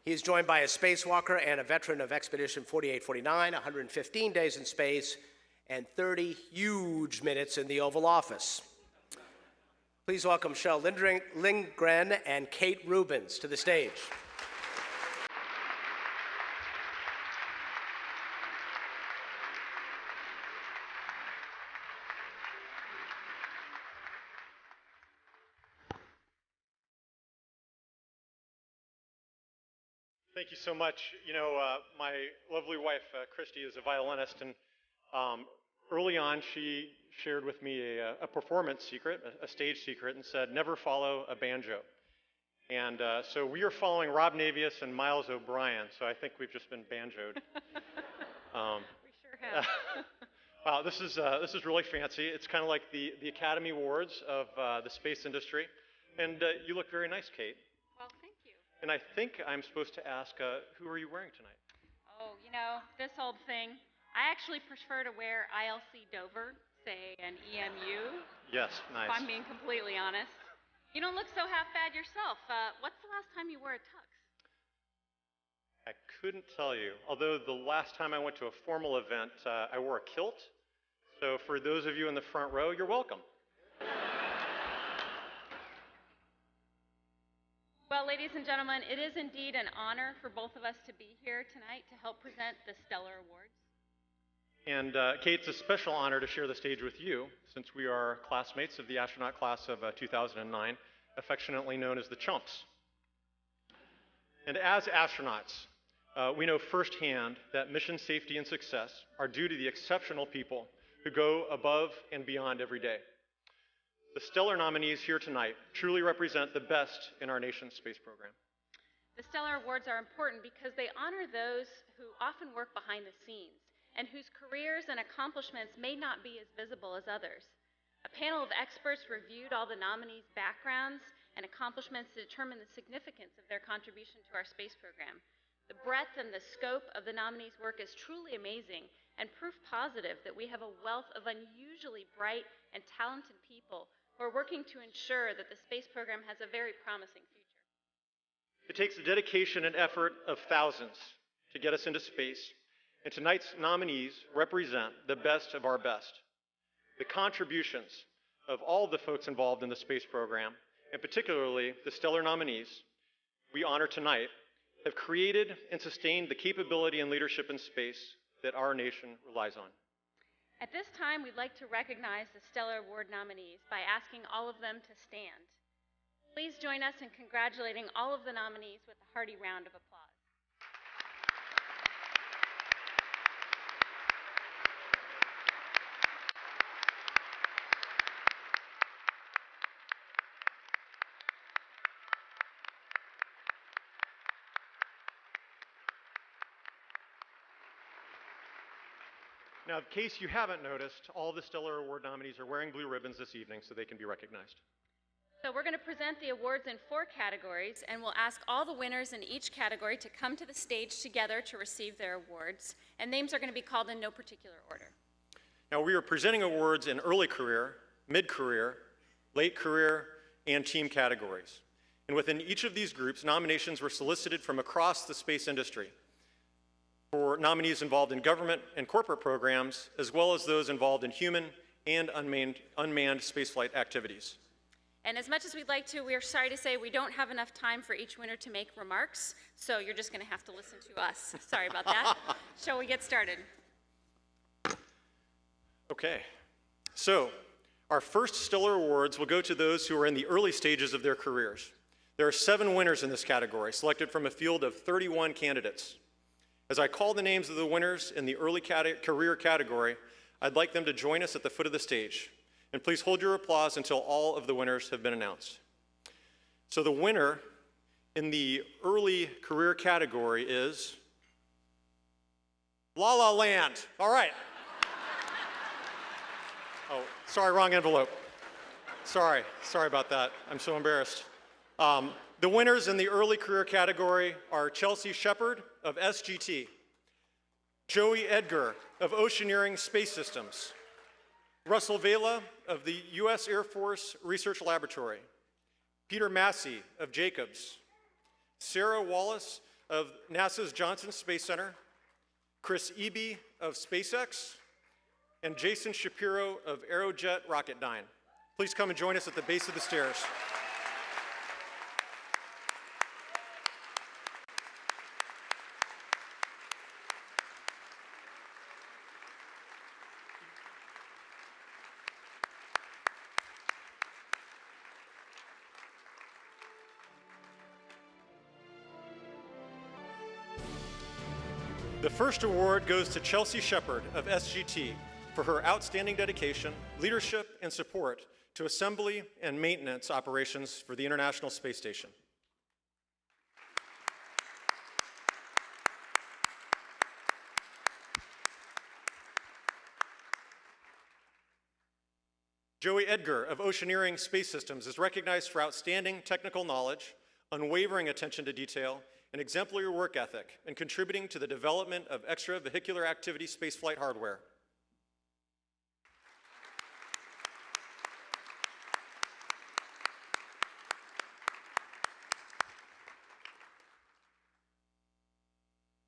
He is joined by a spacewalker and a veteran of Expedition 48-49, 115 days in space, and 30 huge minutes in the Oval Office. Please welcome Shel Lindgren and Kate Rubins to the stage. Thank you so much. You know, my lovely wife, Christy, is a violinist, and early on she shared with me a performance secret, a stage secret, and said, never follow a banjo. And so we are following Rob Navius and Miles O'Brien, so I think we've just been banjoed. We sure have. Wow, this is really fancy. It's kind of like the Academy Awards of the space industry. And you look very nice, Kate. Well, thank you. And I think I'm supposed to ask, who are you wearing tonight? Oh, you know, this old thing. I actually prefer to wear ILC Dover, say an EMU. Yes, nice. If I'm being completely honest. You don't look so half bad yourself. What's the last time you wore a tux? I couldn't tell you. Although the last time I went to a formal event, I wore a kilt. So for those of you in the front row, you're welcome. Well, ladies and gentlemen, it is indeed an honor for both of us to be here tonight to help present the Stellar Awards. And Kate, it's a special honor to share the stage with you, since we are classmates of the astronaut class of 2009, affectionately known as the Chumps. And as astronauts, we know firsthand that mission safety and success are due to the exceptional people who go above and beyond every day. The stellar nominees here tonight truly represent the best in our nation's space program. The Stellar Awards are important because they honor those who often work behind the scenes and whose careers and accomplishments may not be as visible as others. A panel of experts reviewed all the nominees' backgrounds and accomplishments to determine the significance of their contribution to our space program. The breadth and the scope of the nominees' work is truly amazing and proof positive that we have a wealth of unusually bright and talented people who are working to ensure that the space program has a very promising future. It takes the dedication and effort of thousands to get us into space, and tonight's nominees represent the best of our best. The contributions of all the folks involved in the space program, and particularly the stellar nominees we honor tonight, have created and sustained the capability and leadership in space that our nation relies on. At this time, we'd like to recognize the Stellar Award nominees by asking all of them to stand. Please join us in congratulating all of the nominees with a hearty round of applause. Now, in case you haven't noticed, all the Stellar Award nominees are wearing blue ribbons this evening so they can be recognized. So we're going to present the awards in 4 categories, and we'll ask all the winners in each category to come to the stage together to receive their awards, and names are going to be called in no particular order. Now, we are presenting awards in early career, mid-career, late career, and team categories. And within each of these groups, nominations were solicited from across the space industry for nominees involved in government and corporate programs, as well as those involved in human and unmanned spaceflight activities. And as much as we'd like to, we are sorry to say we don't have enough time for each winner to make remarks, so you're just going to have to listen to us. Sorry about that. Shall we get started? Okay, so our first Stellar Awards will go to those who are in the early stages of their careers. There are 7 winners in this category, selected from a field of 31 candidates. As I call the names of the winners in the early career category, I'd like them to join us at the foot of the stage. And please hold your applause until all of the winners have been announced. So the winner in the early career category is La La Land. All right. Oh, sorry, wrong envelope. Sorry about that. I'm so embarrassed. The winners in the early career category are Chelsea Shepard of SGT, Joey Edgar of Oceaneering Space Systems, Russell Vela of the U.S. Air Force Research Laboratory, Peter Massey of Jacobs, Sarah Wallace of NASA's Johnson Space Center, Chris Eby of SpaceX, and Jason Shapiro of Aerojet Rocketdyne. Please come and join us at the base of the stairs. The first award goes to Chelsea Shepard of SGT for her outstanding dedication, leadership, and support to assembly and maintenance operations for the International Space Station. Joey Edgar of Oceaneering Space Systems is recognized for outstanding technical knowledge, unwavering attention to detail, and exemplary work ethic in contributing to the development of extravehicular activity spaceflight hardware.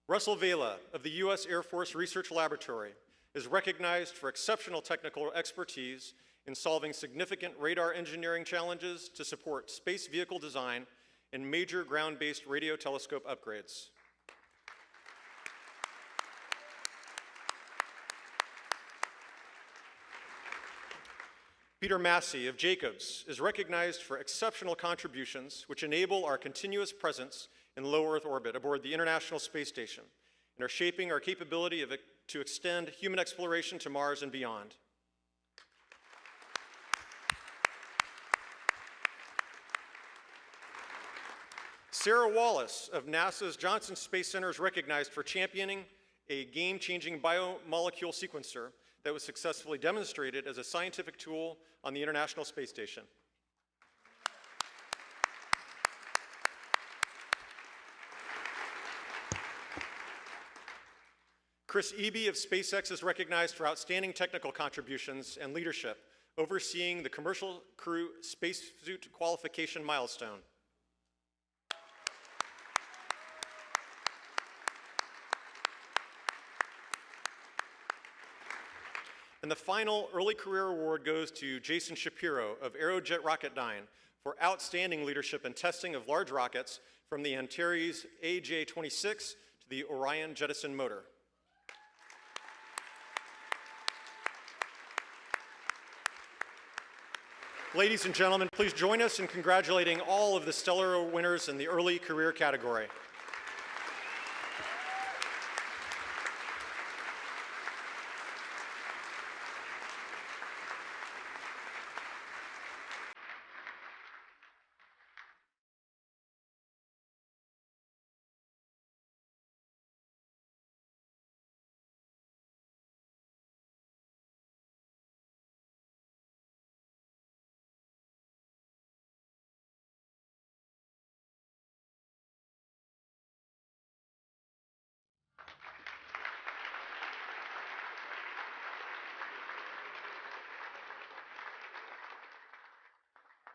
Russell Vela of the U.S. Air Force Research Laboratory is recognized for exceptional technical expertise in solving significant radar engineering challenges to support space vehicle design and major ground-based radio telescope upgrades. Peter Massey of Jacobs is recognized for exceptional contributions which enable our continuous presence in low Earth orbit aboard the International Space Station and are shaping our capability to extend human exploration to Mars and beyond. Sarah Wallace of NASA's Johnson Space Center is recognized for championing a game-changing biomolecule sequencer that was successfully demonstrated as a scientific tool on the International Space Station. Chris Eby of SpaceX is recognized for outstanding technical contributions and leadership, overseeing the commercial crew spacesuit qualification milestone. And the final early career award goes to Jason Shapiro of Aerojet Rocketdyne for outstanding leadership in testing of large rockets from the Antares AJ-26 to the Orion Jettison motor. Ladies and gentlemen, please join us in congratulating all of the stellar winners in the early career category.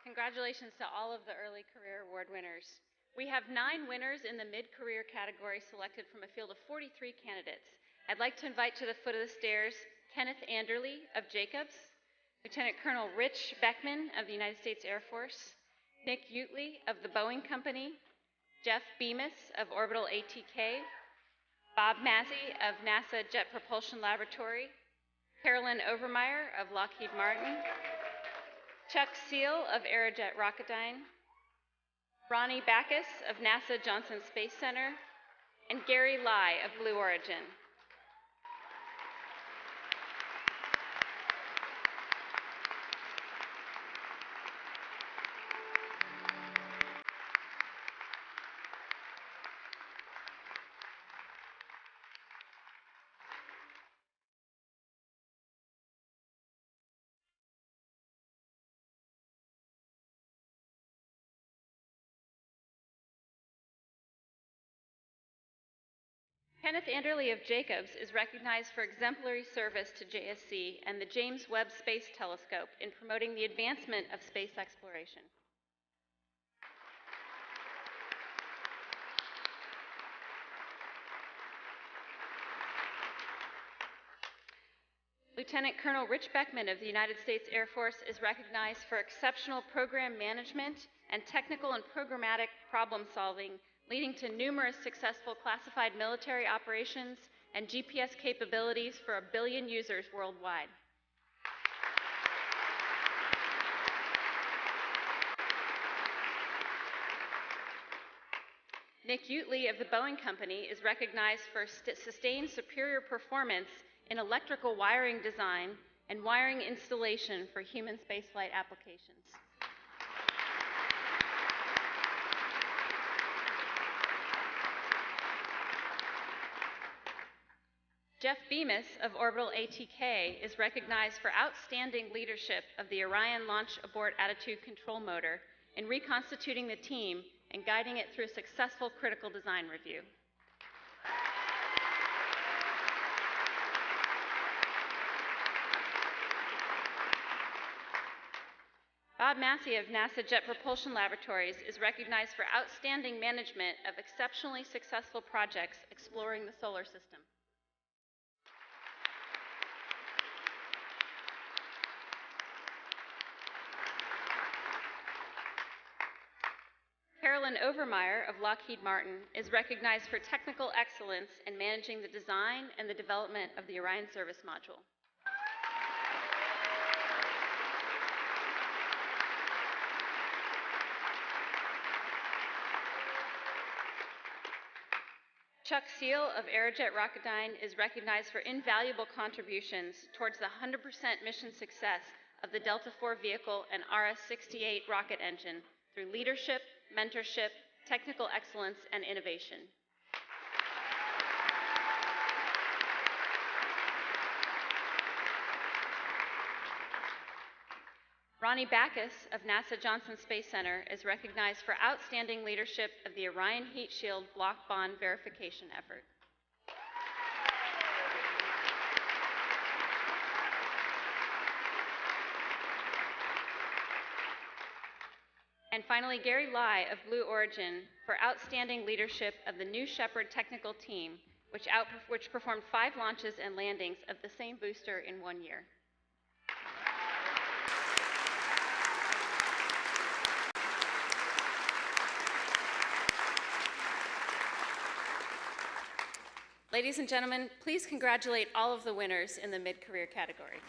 Congratulations to all of the early career award winners. We have 9 winners in the mid-career category selected from a field of 43 candidates. I'd like to invite to the foot of the stairs Kenneth Anderle of Jacobs, Lieutenant Colonel Rich Beckman of the United States Air Force, Nick Utley of the Boeing Company, Jeff Bemis of Orbital ATK, Bob Mazzy of NASA Jet Propulsion Laboratory, Carolyn Overmeyer of Lockheed Martin, Chuck Seal of Aerojet Rocketdyne, Ronnie Backus of NASA Johnson Space Center, and Gary Lai of Blue Origin. Kenneth Anderle of Jacobs is recognized for exemplary service to JSC and the James Webb Space Telescope in promoting the advancement of space exploration. Lieutenant Colonel Rich Beckman of the United States Air Force is recognized for exceptional program management and technical and programmatic problem solving, leading to numerous successful classified military operations and GPS capabilities for 1 billion users worldwide. Nick Utley of the Boeing Company is recognized for sustained superior performance in electrical wiring design and wiring installation for human spaceflight applications. Jeff Bemis of Orbital ATK is recognized for outstanding leadership of the Orion Launch Abort Attitude Control Motor in reconstituting the team and guiding it through a successful critical design review. Bob Massey of NASA Jet Propulsion Laboratories is recognized for outstanding management of exceptionally successful projects exploring the solar system. Carolyn Overmeyer of Lockheed Martin is recognized for technical excellence in managing the design and the development of the Orion Service Module. Chuck Seal of Aerojet Rocketdyne is recognized for invaluable contributions towards the 100% mission success of the Delta IV vehicle and RS-68 rocket engine through leadership, mentorship, technical excellence, and innovation. Ronnie Backus of NASA Johnson Space Center is recognized for outstanding leadership of the Orion Heat Shield block bond verification effort. And finally, Gary Lai of Blue Origin for outstanding leadership of the New Shepard technical team, which performed 5 launches and landings of the same booster in 1 year. Ladies and gentlemen, please congratulate all of the winners in the mid-career category.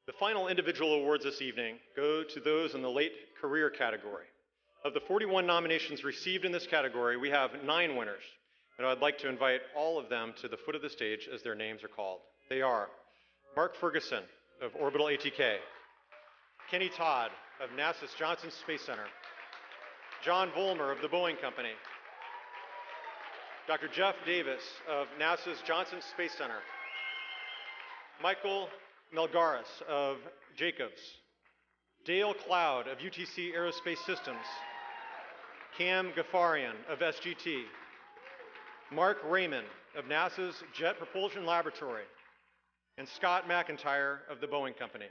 The final individual awards this evening go to those in the late career category. Of the 41 nominations received in this category, we have 9 winners, and I'd like to invite all of them to the foot of the stage as their names are called. They are Mark Ferguson of Orbital ATK, Kenny Todd of NASA's Johnson Space Center, John Vollmer of the Boeing Company, Dr. Jeff Davis of NASA's Johnson Space Center, Michael Melgaris of Jacobs, Dale Cloud of UTC Aerospace Systems, Cam Ghaffarian of SGT, Mark Raymond of NASA's Jet Propulsion Laboratory, and Scott McIntyre of the Boeing Company.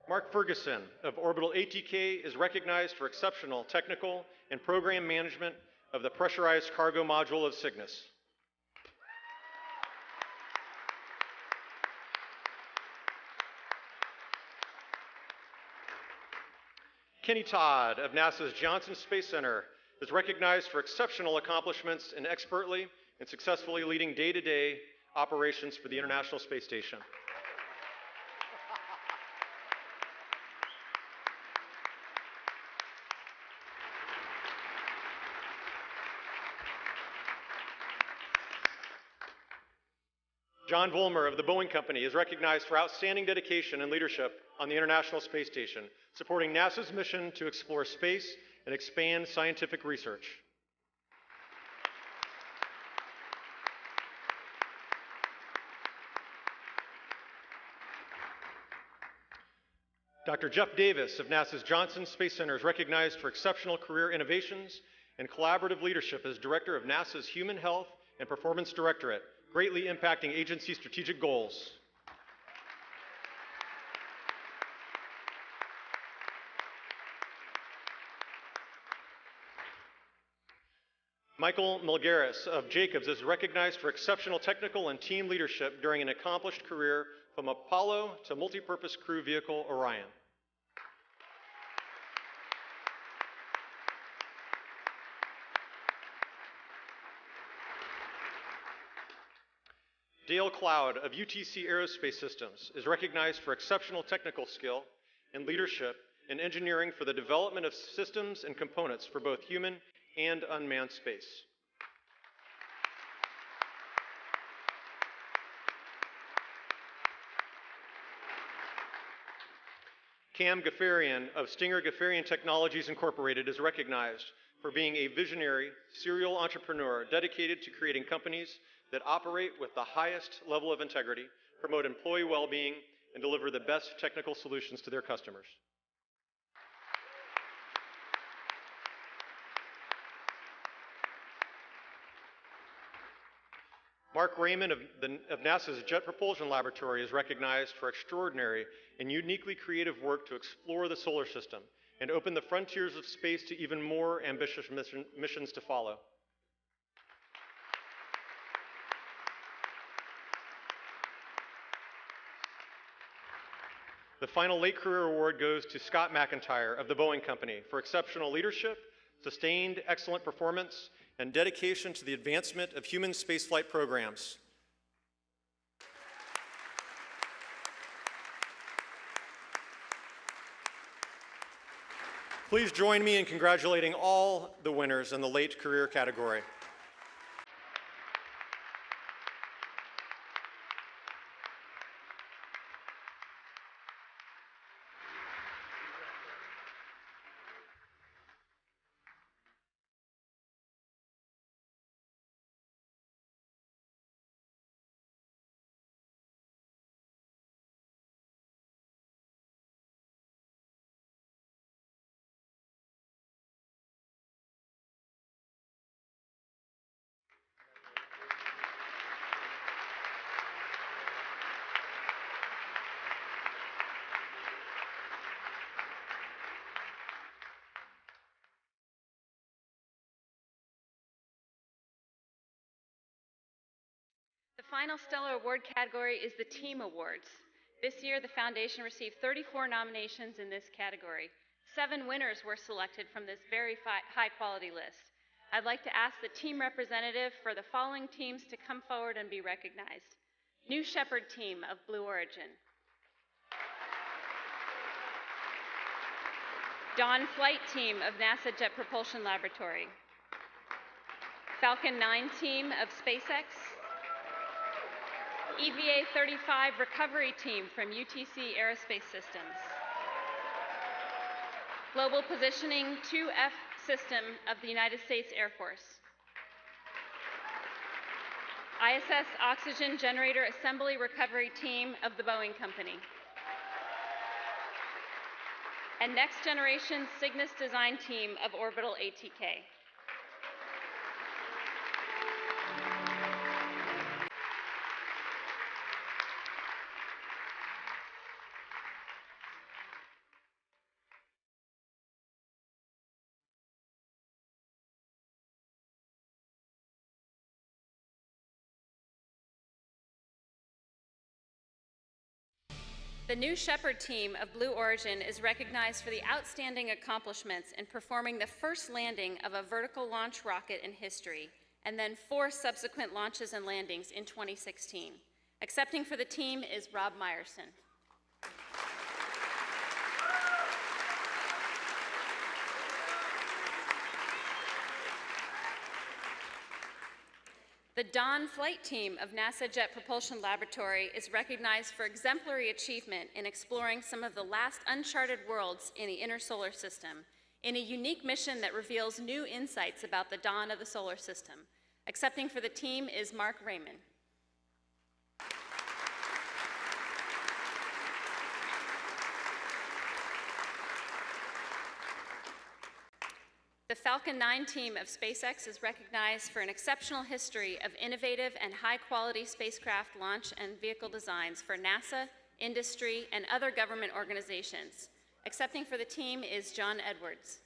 Mark Ferguson of Orbital ATK is recognized for exceptional technical and program management of the pressurized cargo module of Cygnus. Kenny Todd of NASA's Johnson Space Center is recognized for exceptional accomplishments in expertly and successfully leading day-to-day operations for the International Space Station. John Vollmer of the Boeing Company is recognized for outstanding dedication and leadership on the International Space Station, supporting NASA's mission to explore space and expand scientific research. Dr. Jeff Davis of NASA's Johnson Space Center is recognized for exceptional career innovations and collaborative leadership as Director of NASA's Human Health and Performance Directorate, greatly impacting agency strategic goals. Michael Milgaris of Jacobs is recognized for exceptional technical and team leadership during an accomplished career from Apollo to multipurpose crew vehicle Orion. Dale Cloud of UTC Aerospace Systems is recognized for exceptional technical skill and leadership in engineering for the development of systems and components for both human and unmanned space. Cam Ghaffarian of Stinger Ghaffarian Technologies Incorporated is recognized for being a visionary serial entrepreneur dedicated to creating companies that operate with the highest level of integrity, promote employee well-being, and deliver the best technical solutions to their customers. Mark Raymond of NASA's Jet Propulsion Laboratory is recognized for extraordinary and uniquely creative work to explore the solar system and open the frontiers of space to even more ambitious missions to follow. The final late career award goes to Scott McIntyre of the Boeing Company for exceptional leadership, sustained excellent performance, and dedication to the advancement of human spaceflight programs. Please join me in congratulating all the winners in the late career category. The final Stellar Award category is the Team Awards. This year, the Foundation received 34 nominations in this category. 7 winners were selected from this very high-quality list. I'd like to ask the team representative for the following teams to come forward and be recognized. New Shepard Team of Blue Origin. Dawn Flight Team of NASA Jet Propulsion Laboratory. Falcon 9 Team of SpaceX. EVA 35 Recovery Team from UTC Aerospace Systems. Global Positioning 2F System of the United States Air Force. ISS Oxygen Generator Assembly Recovery Team of the Boeing Company. And Next Generation Cygnus Design Team of Orbital ATK. The New Shepard Team of Blue Origin is recognized for the outstanding accomplishments in performing the first landing of a vertical launch rocket in history, and then 4 subsequent launches and landings in 2016. Accepting for the team is Rob Meyerson. The Dawn Flight Team of NASA Jet Propulsion Laboratory is recognized for exemplary achievement in exploring some of the last uncharted worlds in the inner solar system in a unique mission that reveals new insights about the dawn of the solar system. Accepting for the team is Mark Raymond. The Falcon 9 team of SpaceX is recognized for an exceptional history of innovative and high-quality spacecraft launch and vehicle designs for NASA, industry, and other government organizations. Accepting for the team is John Edwards.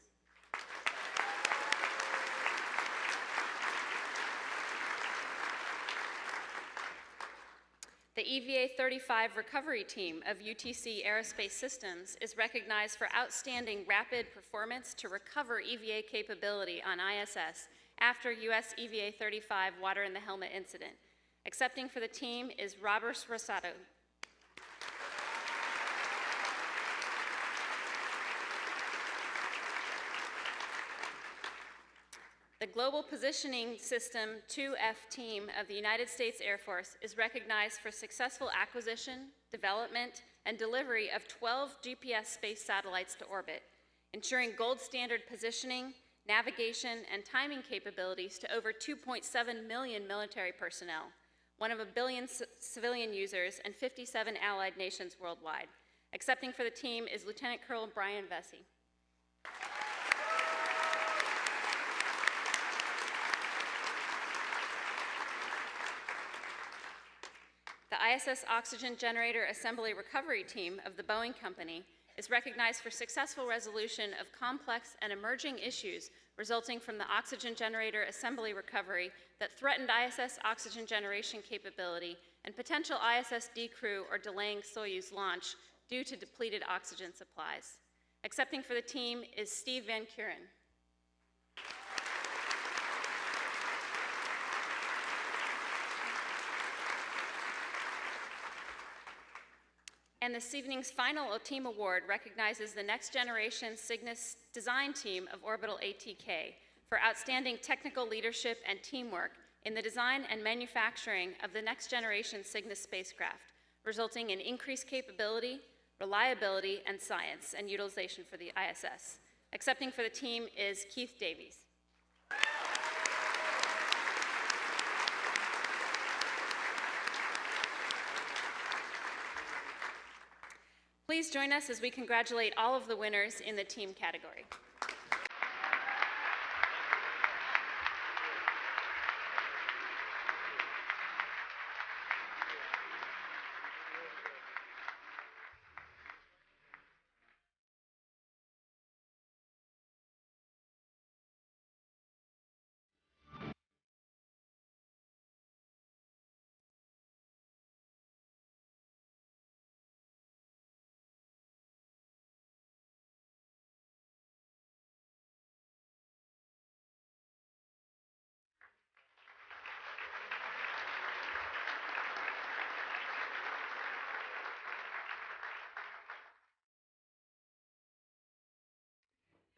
The EVA 35 recovery team of UTC Aerospace Systems is recognized for outstanding rapid performance to recover EVA capability on ISS after US EVA 35 water in the helmet incident. Accepting for the team is Robert Rosato. The Global Positioning System 2F team of the United States Air Force is recognized for successful acquisition, development, and delivery of 12 GPS space satellites to orbit, ensuring gold standard positioning, navigation, and timing capabilities to over 2.7 million military personnel, one of a billion civilian users, and 57 allied nations worldwide. Accepting for the team is Lieutenant Colonel Brian Vesey. The ISS Oxygen Generator Assembly Recovery Team of the Boeing Company is recognized for successful resolution of complex and emerging issues resulting from the oxygen generator assembly recovery that threatened ISS oxygen generation capability and potential ISS decrew or delaying Soyuz launch due to depleted oxygen supplies. Accepting for the team is Steve Van Kuren. And this evening's final team award recognizes the Next Generation Cygnus Design Team of Orbital ATK for outstanding technical leadership and teamwork in the design and manufacturing of the next generation Cygnus spacecraft, resulting in increased capability, reliability, and science and utilization for the ISS. Accepting for the team is Keith Davies. Please join us as we congratulate all of the winners in the team category.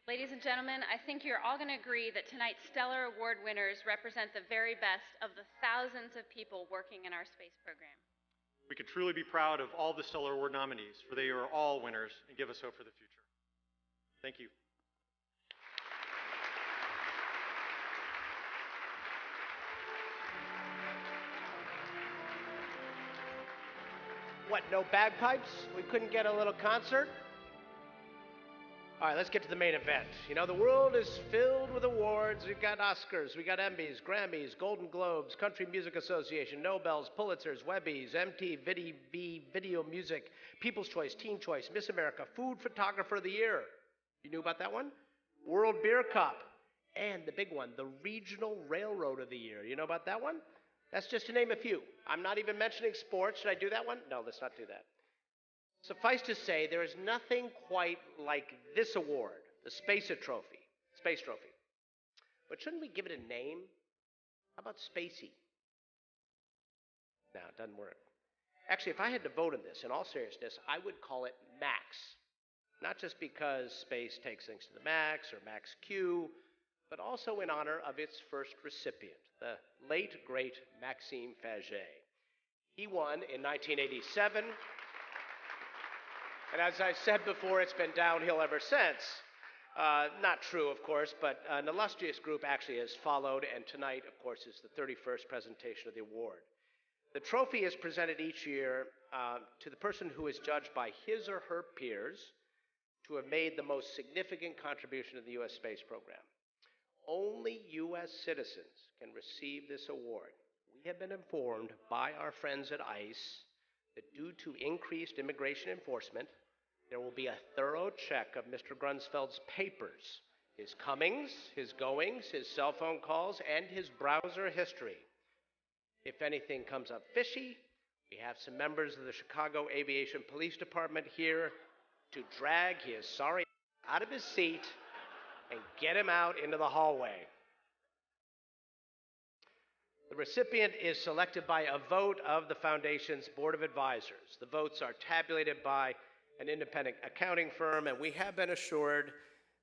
Ladies and gentlemen, I think you're all going to agree that tonight's Stellar Award winners represent the very best of the thousands of people working in our space program. We can truly be proud of all the Stellar Award nominees, for they are all winners and give us hope for the future. Thank you. What, no bagpipes? We couldn't get a little concert? All right, let's get to the main event. You know, the world is filled with awards. We've got Oscars, we got Emmys, Grammys, Golden Globes, Country Music Association, Nobels, Pulitzers, Webbies, MTV Video Music, People's Choice, Teen Choice, Miss America, Food Photographer of the Year. You knew about that one? World Beer Cup. And the big one, the Regional Railroad of the Year. You know about that one? That's just to name a few. I'm not even mentioning sports. Should I do that one? No, let's not do that. Suffice to say, there is nothing quite like this award, the Space Trophy. But shouldn't we give it a name? How about Spacey? No, it doesn't work. Actually, if I had to vote on this, in all seriousness, I would call it Max. Not just because space takes things to the max or Max Q, but also in honor of its first recipient, the late, great Maxime Faget. He won in 1987. And as I said before, it's been downhill ever since. Not true, of course, but an illustrious group actually has followed, and tonight, of course, is the 31st presentation of the award. The trophy is presented each year to the person who is judged by his or her peers to have made the most significant contribution to the U.S. space program. only U.S. citizens can receive this award. We have been informed by our friends at ICE that due to increased immigration enforcement, there will be a thorough check of Mr. Grunsfeld's papers, his comings, his goings, his cell phone calls, and his browser history. If anything comes up fishy, we have some members of the Chicago Aviation Police Department here to drag his sorry out of his seat and get him out into the hallway. The recipient is selected by a vote of the Foundation's Board of Advisors. The votes are tabulated by an independent accounting firm, and we have been assured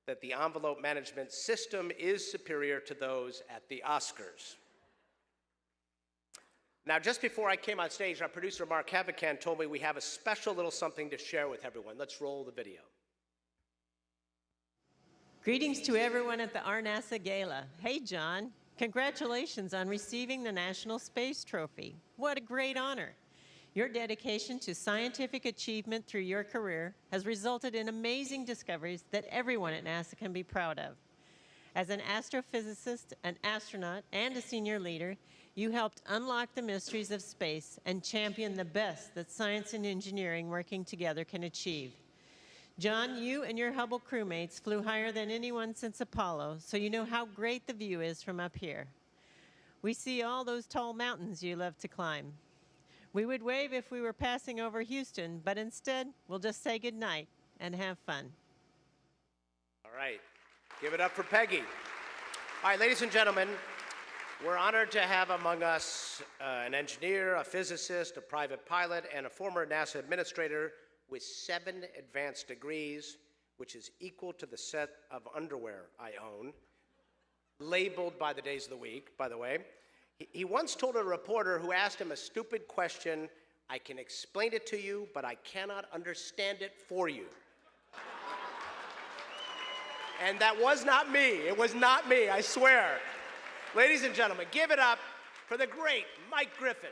that the envelope management system is superior to those at the Oscars. Now, just before I came on stage, our producer, Mark Havikan, told me we have a special little something to share with everyone. Let's roll the video. Greetings to everyone at the RNASA Gala. Hey, John. Congratulations on receiving the National Space Trophy. What a great honor. Your dedication to scientific achievement through your career has resulted in amazing discoveries that everyone at NASA can be proud of. As an astrophysicist, an astronaut, and a senior leader, you helped unlock the mysteries of space and champion the best that science and engineering working together can achieve. John, you and your Hubble crewmates flew higher than anyone since Apollo, so you know how great the view is from up here. We see all those tall mountains you love to climb. We would wave if we were passing over Houston, but instead, we'll just say goodnight and have fun. All right, give it up for Peggy. All right, ladies and gentlemen, we're honored to have among us an engineer, a physicist, a private pilot, and a former NASA administrator with 7 advanced degrees, which is equal to the set of underwear I own, labeled by the days of the week, by the way. He once told a reporter who asked him a stupid question, "I can explain it to you, but I cannot understand it for you." And that was not me. It was not me, I swear. Ladies and gentlemen, give it up for the great Mike Griffin.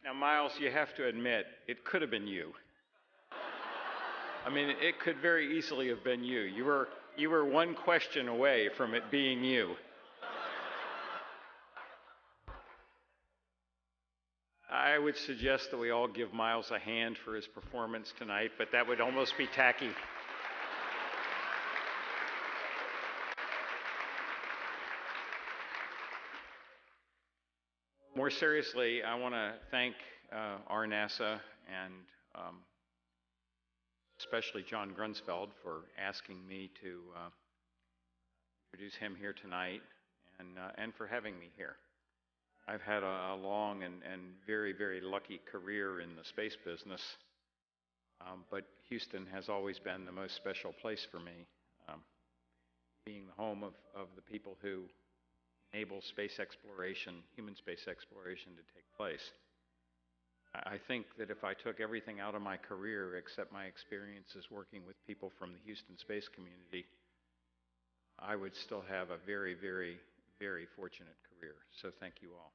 Now, Miles, you have to admit, it could have been you. I mean, it could very easily have been you. You were one question away from it being you. I would suggest that we all give Miles a hand for his performance tonight, but that would almost be tacky. More seriously, I want to thank RNASA and especially John Grunsfeld for asking me to introduce him here tonight and for having me here. I've had a long and very, very lucky career in the space business, but Houston has always been the most special place for me, being the home of the people who enable space exploration, human space exploration to take place. I think that if I took everything out of my career except my experiences working with people from the Houston space community, I would still have a very, very, very fortunate career. So thank you all.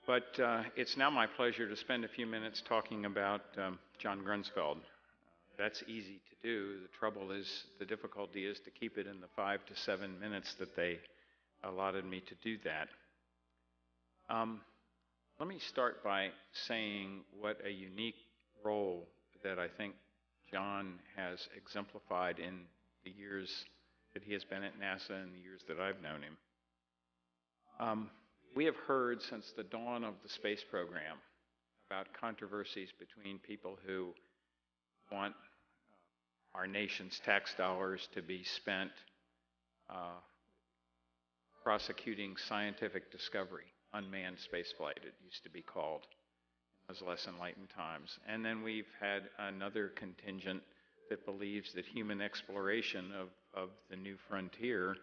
But it's now my pleasure to spend a few minutes talking about John Grunsfeld. That's easy to do. The trouble is, the difficulty is to keep it in the 5 to 7 minutes that they allotted me to do that. Let me start by saying what a unique role that I think John has exemplified in the years that he has been at NASA and the years that I've known him. We have heard since the dawn of the space program about controversies between people who want our nation's tax dollars to be spent prosecuting scientific discovery, unmanned spaceflight, it used to be called in those less enlightened times. And then we've had another contingent that believes that human exploration of the new frontier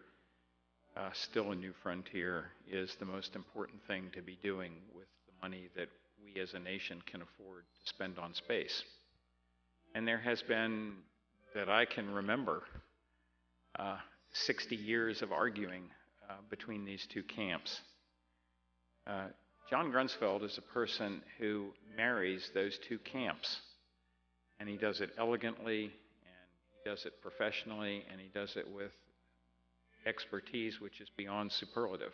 still a new frontier is the most important thing to be doing with the money that we as a nation can afford to spend on space. And there has been, that I can remember, 60 years of arguing between these two camps. John Grunsfeld is a person who marries those two camps, and he does it elegantly, and he does it professionally, and he does it with expertise which is beyond superlative.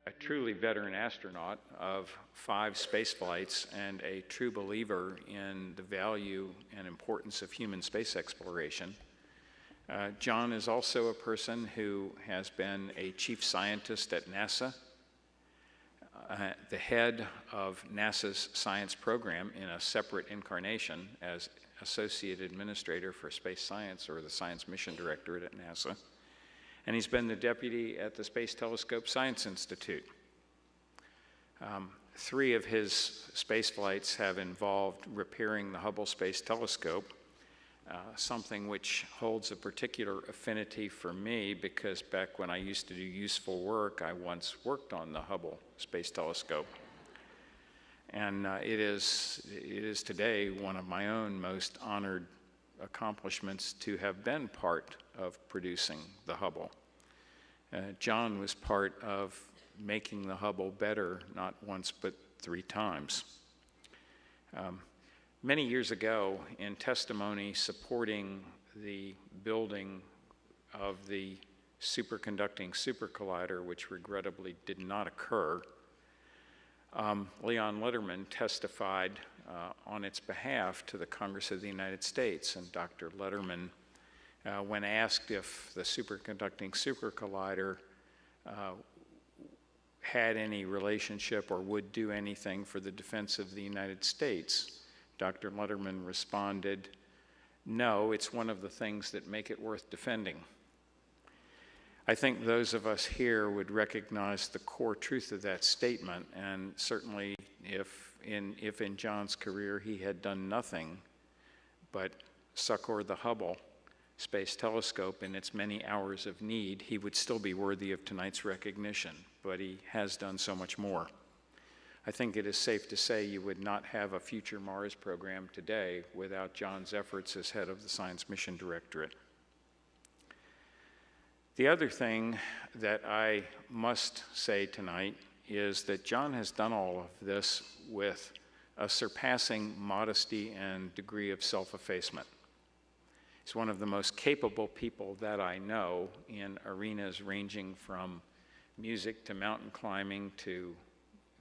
A truly veteran astronaut of 5 space flights and a true believer in the value and importance of human space exploration. John is also a person who has been a chief scientist at NASA, the head of NASA's science program in a separate incarnation as Associate Administrator for Space Science, or the Science Mission Directorate at NASA. And he's been the deputy at the Space Telescope Science Institute. 3 of his space flights have involved repairing the Hubble Space Telescope, something which holds a particular affinity for me because back when I used to do useful work, I once worked on the Hubble Space Telescope. And it is today one of my own most honored accomplishments to have been part of producing the Hubble. John was part of making the Hubble better, not once but 3 times. Many years ago, in testimony supporting the building of the superconducting supercollider, which regrettably did not occur, Leon Letterman testified on its behalf to the Congress of the United States, and Dr. Letterman, when asked if the superconducting supercollider had any relationship or would do anything for the defense of the United States, Dr. Letterman responded, "No, it's one of the things that make it worth defending." I think those of us here would recognize the core truth of that statement, and certainly if in John's career he had done nothing but succor the Hubble Space Telescope in its many hours of need, he would still be worthy of tonight's recognition, but he has done so much more. I think it is safe to say you would not have a future Mars program today without John's efforts as head of the Science Mission Directorate. The other thing that I must say tonight is that John has done all of this with a surpassing modesty and degree of self-effacement. He's one of the most capable people that I know in arenas ranging from music to mountain climbing to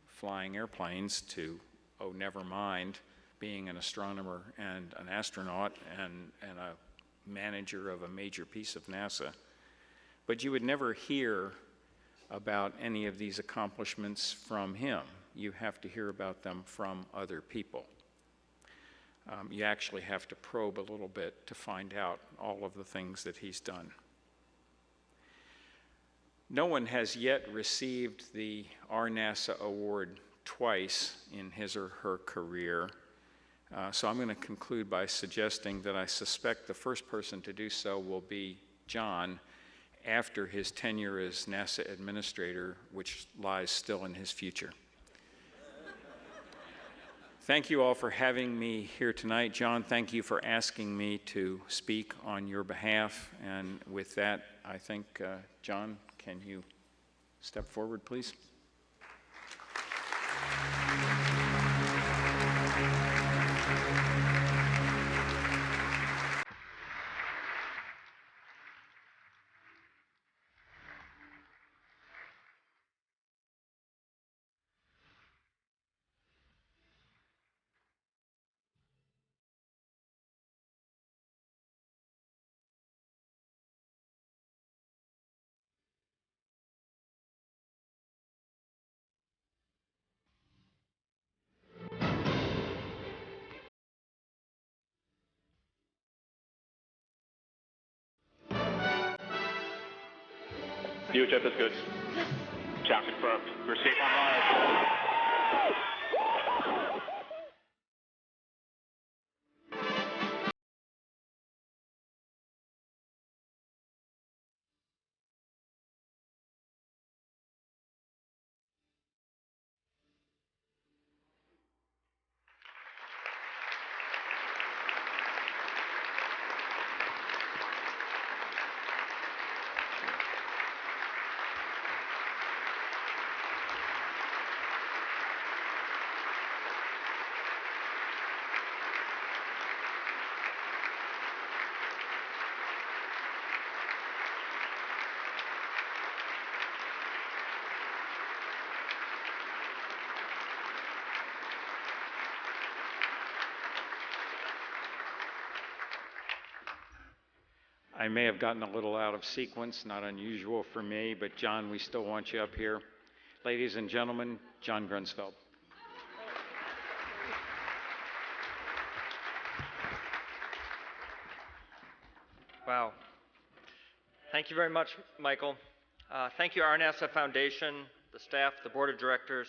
flying airplanes to, oh, never mind, being an astronomer and an astronaut and a manager of a major piece of NASA. But you would never hear about any of these accomplishments from him. You have to hear about them from other people. You actually have to probe a little bit to find out all of the things that he's done. No one has yet received the RNASA award twice in his or her career. So I'm going to conclude by suggesting that I suspect the first person to do so will be John after his tenure as NASA administrator, which lies still in his future. Thank you all for having me here tonight. John, thank you for asking me to speak on your behalf. And with that, I think, John, can you step forward, please? UHF is good. Count confirmed. We're safe on Mars. I may have gotten a little out of sequence, not unusual for me, but John, we still want you up here. Ladies and gentlemen, John Grunsfeld. Wow. Thank you very much, Michael. Thank you, RNASA Foundation, the staff, the board of directors,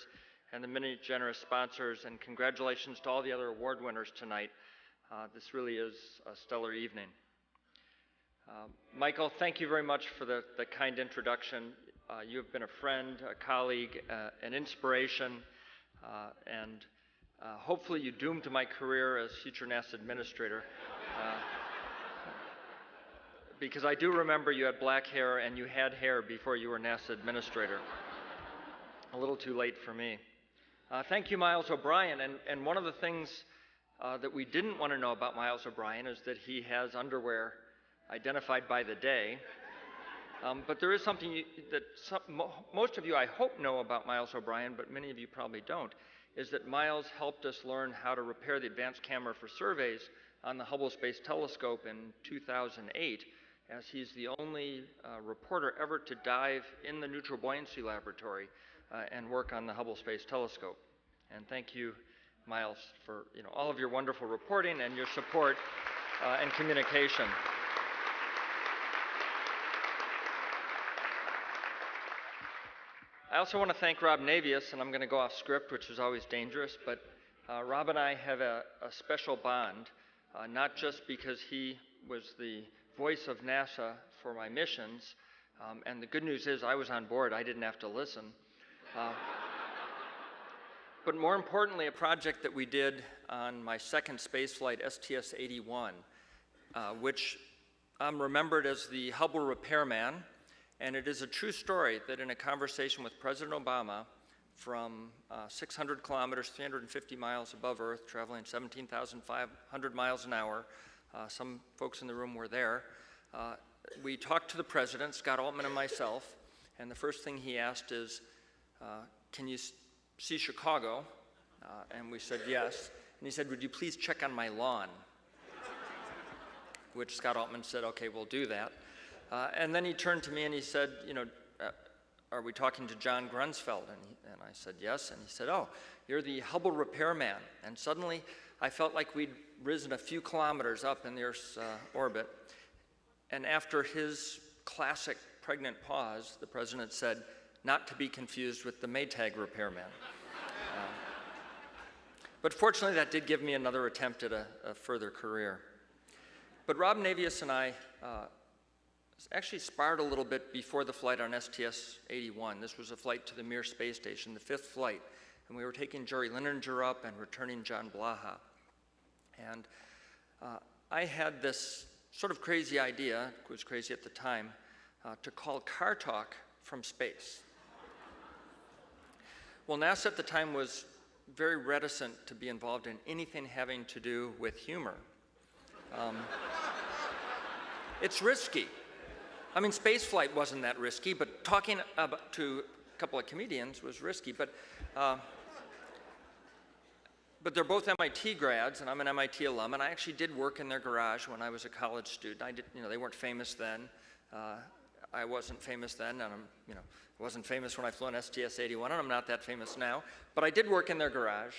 and the many generous sponsors, and congratulations to all the other award winners tonight. This really is a stellar evening. Michael, thank you very much for the kind introduction. You have been a friend, a colleague, an inspiration, and hopefully you doomed my career as future NASA administrator. Because I do remember you had black hair and you had hair before you were NASA administrator. A little too late for me. Thank you, Miles O'Brien. And one of the things that we didn't want to know about Miles O'Brien is that he has underwear identified by the day. But there is something that most of you, I hope, know about Miles O'Brien, but many of you probably don't, is that Miles helped us learn how to repair the advanced camera for surveys on the Hubble Space Telescope in 2008, as he's the only reporter ever to dive in the neutral buoyancy laboratory and work on the Hubble Space Telescope. And thank you, Miles, for all of your wonderful reporting and your support and communication. I also want to thank Rob Navius, and I'm going to go off script, which is always dangerous, but Rob and I have a special bond, not just because he was the voice of NASA for my missions, and the good news is I was on board, I didn't have to listen. But more importantly, a project that we did on my second space flight, STS-81, which I'm remembered as the Hubble repairman, and it is a true story that in a conversation with President Obama from 600 kilometers, 350 miles above Earth, traveling 17,500 miles an hour, some folks in the room were there, we talked to the president, Scott Altman and myself, and the first thing he asked is, can you see Chicago? And we said yes. And he said, would you please check on my lawn? Which Scott Altman said, okay, we'll do that. And then he turned to me and he said, are we talking to John Grunsfeld? And I said, yes. And he said, oh, you're the Hubble repairman. And suddenly I felt like we'd risen a few kilometers up in the Earth's orbit. And after his classic pregnant pause, the president said, not to be confused with the Maytag repairman. But fortunately, that did give me another attempt at a further career. But Rob Navius and I actually sparred a little bit before the flight on STS-81. This was a flight to the Mir space station, the 5th flight. And we were taking Jerry Linenger up and returning John Blaha. And I had this sort of crazy idea, it was crazy at the time, to call Car Talk from space. Well, NASA at the time was very reticent to be involved in anything having to do with humor. It's risky. I mean, space flight wasn't that risky, but talking to a couple of comedians was risky. But they're both MIT grads, and I'm an MIT alum, and I actually did work in their garage when I was a college student. They weren't famous then. I wasn't famous then, and I wasn't famous when I flew on STS-81, and I'm not that famous now. But I did work in their garage,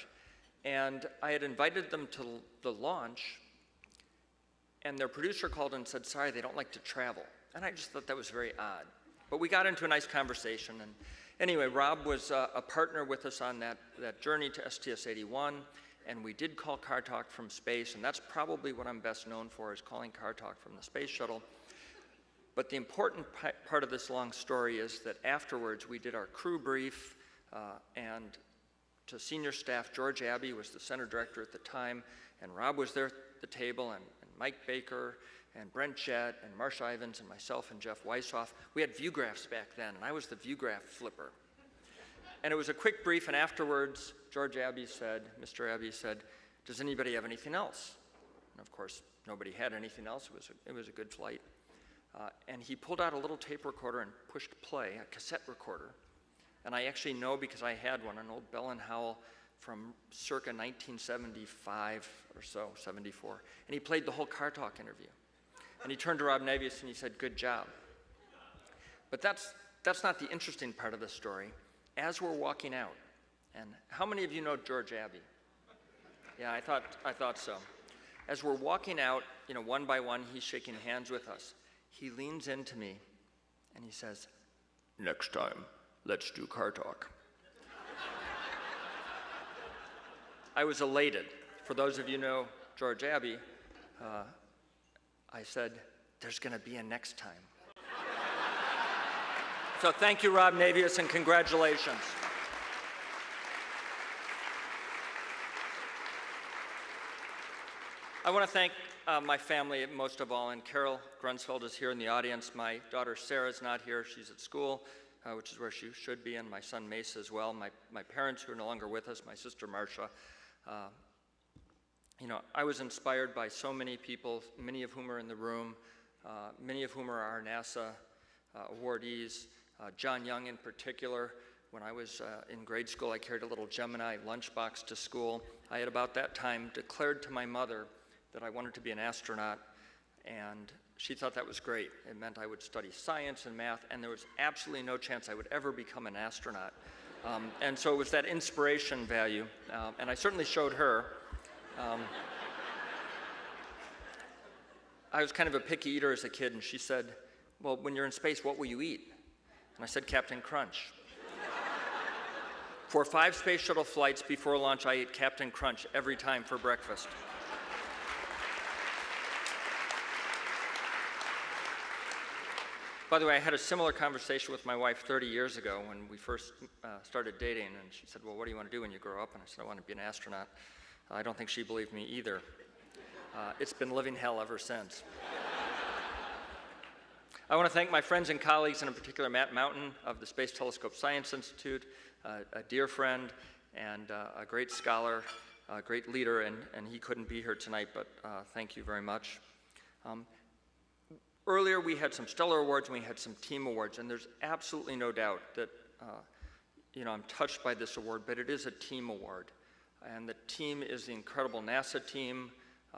and I had invited them to the launch, and their producer called and said, sorry, they don't like to travel. And I just thought that was very odd. But we got into a nice conversation. And anyway, Rob was a partner with us on that journey to STS-81. And we did call Car Talk from space. And that's probably what I'm best known for, is calling Car Talk from the space shuttle. But the important part of this long story is that afterwards we did our crew brief. And to senior staff, George Abbey was the center director at the time. And Rob was there at the table, and Mike Baker, and Brent Jett, and Marsh Ivins, and myself, and Jeff Weishoff. We had view graphs back then, and I was the view graph flipper. And it was a quick brief, and afterwards, Mr. Abbey said, does anybody have anything else? And of course, nobody had anything else. It was a good flight. And he pulled out a little tape recorder and pushed play, a cassette recorder. And I actually know, because I had one, an old Bell and Howell from circa 1975 or so, 74. And he played the whole Car Talk interview. And he turned to Rob Navius and he said, "Good job." But that's not the interesting part of the story. As we're walking out, and how many of you know George Abbey? Yeah, I thought so. As we're walking out, one by one, he's shaking hands with us. He leans into me and he says, "Next time, let's do car talk." I was elated. For those of you who know George Abbey, I said, "There's going to be a next time." So thank you, Rob Navius, and congratulations. I want to thank my family most of all, and Carol Grunsfeld is here in the audience. My daughter Sarah is not here. She's at school, which is where she should be, and my son Mesa as well. My parents who are no longer with us, my sister Marcia. I was inspired by so many people, many of whom are in the room, many of whom are RNASA awardees. John Young in particular. When I was in grade school, I carried a little Gemini lunchbox to school. I had about that time declared to my mother that I wanted to be an astronaut, and she thought that was great. It meant I would study science and math, and there was absolutely no chance I would ever become an astronaut. And so it was that inspiration value, and I certainly showed her. I was kind of a picky eater as a kid, and she said, "Well, when you're in space, what will you eat?" And I said, "Captain Crunch." For 5 space shuttle flights before launch, I ate Captain Crunch every time for breakfast. By the way, I had a similar conversation with my wife 30 years ago when we first started dating, and she said, "Well, what do you want to do when you grow up?" And I said, "I want to be an astronaut." I don't think she believed me either. It's been living hell ever since. I want to thank my friends and colleagues, and in particular Matt Mountain of the Space Telescope Science Institute, a dear friend and a great scholar, a great leader, and he couldn't be here tonight, but thank you very much. Earlier we had some stellar awards and we had some team awards, and there's absolutely no doubt that I'm touched by this award, but it is a team award. And the team is the incredible NASA team,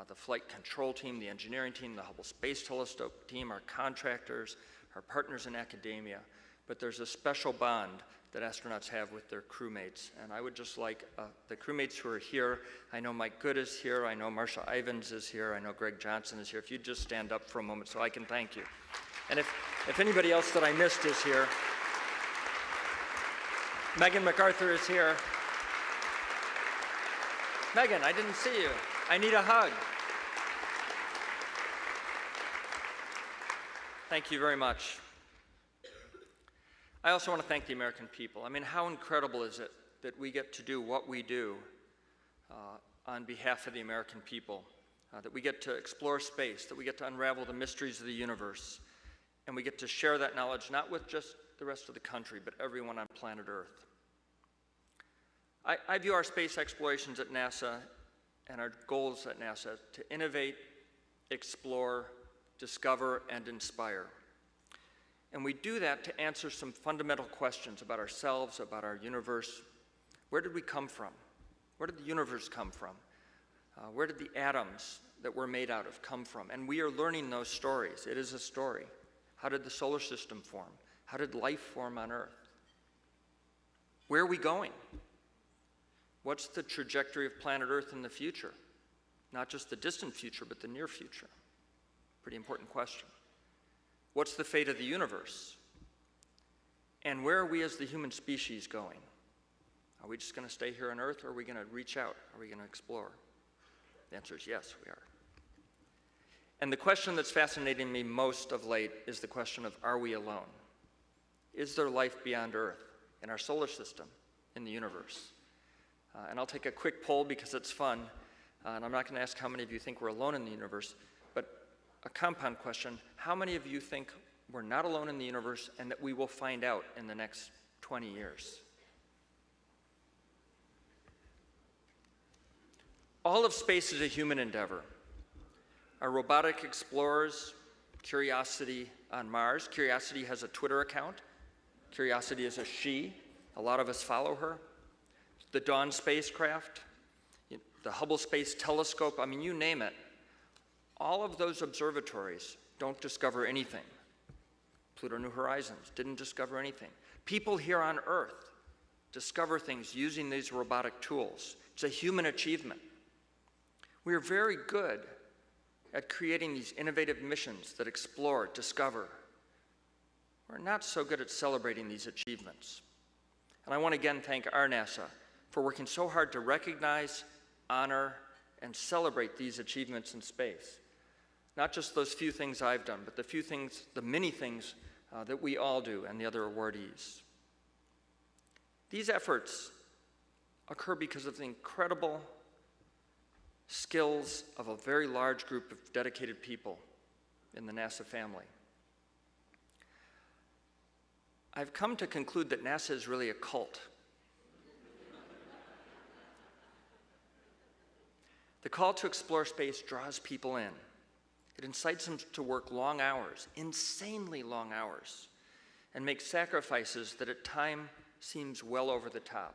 the flight control team, the engineering team, the Hubble Space Telescope team, our contractors, our partners in academia. But there's a special bond that astronauts have with their crewmates. And I would just like the crewmates who are here, I know Mike Good is here, I know Marcia Ivins is here, I know Greg Johnson is here. If you'd just stand up for a moment so I can thank you. And if anybody else that I missed is here, Megan MacArthur is here. Megan, I didn't see you. I need a hug. Thank you very much. I also want to thank the American people. I mean, how incredible is it that we get to do what we do on behalf of the American people, that we get to explore space, that we get to unravel the mysteries of the universe, and we get to share that knowledge not with just the rest of the country, but everyone on planet Earth. I view our space explorations at NASA and our goals at NASA to innovate, explore, discover, and inspire. And we do that to answer some fundamental questions about ourselves, about our universe. Where did we come from? Where did the universe come from? Where did the atoms that we're made out of come from? And we are learning those stories. It is a story. How did the solar system form? How did life form on Earth? Where are we going? What's the trajectory of planet Earth in the future? Not just the distant future, but the near future. Pretty important question. What's the fate of the universe? And where are we as the human species going? Are we just going to stay here on Earth, or are we going to reach out? Are we going to explore? The answer is yes, we are. And the question that's fascinating me most of late is the question of, are we alone? Is there life beyond Earth, in our solar system, in the universe? And I'll take a quick poll because it's fun, and I'm not going to ask how many of you think we're alone in the universe, but a compound question: how many of you think we're not alone in the universe and that we will find out in the next 20 years? All of space is a human endeavor. Our robotic explorers, Curiosity on Mars. Curiosity has a Twitter account. Curiosity is a she. A lot of us follow her. The Dawn spacecraft, the Hubble Space Telescope, I mean, you name it. All of those observatories don't discover anything. Pluto New Horizons didn't discover anything. People here on Earth discover things using these robotic tools. It's a human achievement. We are very good at creating these innovative missions that explore, discover. We're not so good at celebrating these achievements. And I want to again thank RNASA for working so hard to recognize, honor, and celebrate these achievements in space. Not just those few things I've done, but the many things that we all do and the other awardees. These efforts occur because of the incredible skills of a very large group of dedicated people in the NASA family. I've come to conclude that NASA is really a cult. The call to explore space draws people in. It incites them to work long hours, insanely long hours, and make sacrifices that at times seems well over the top.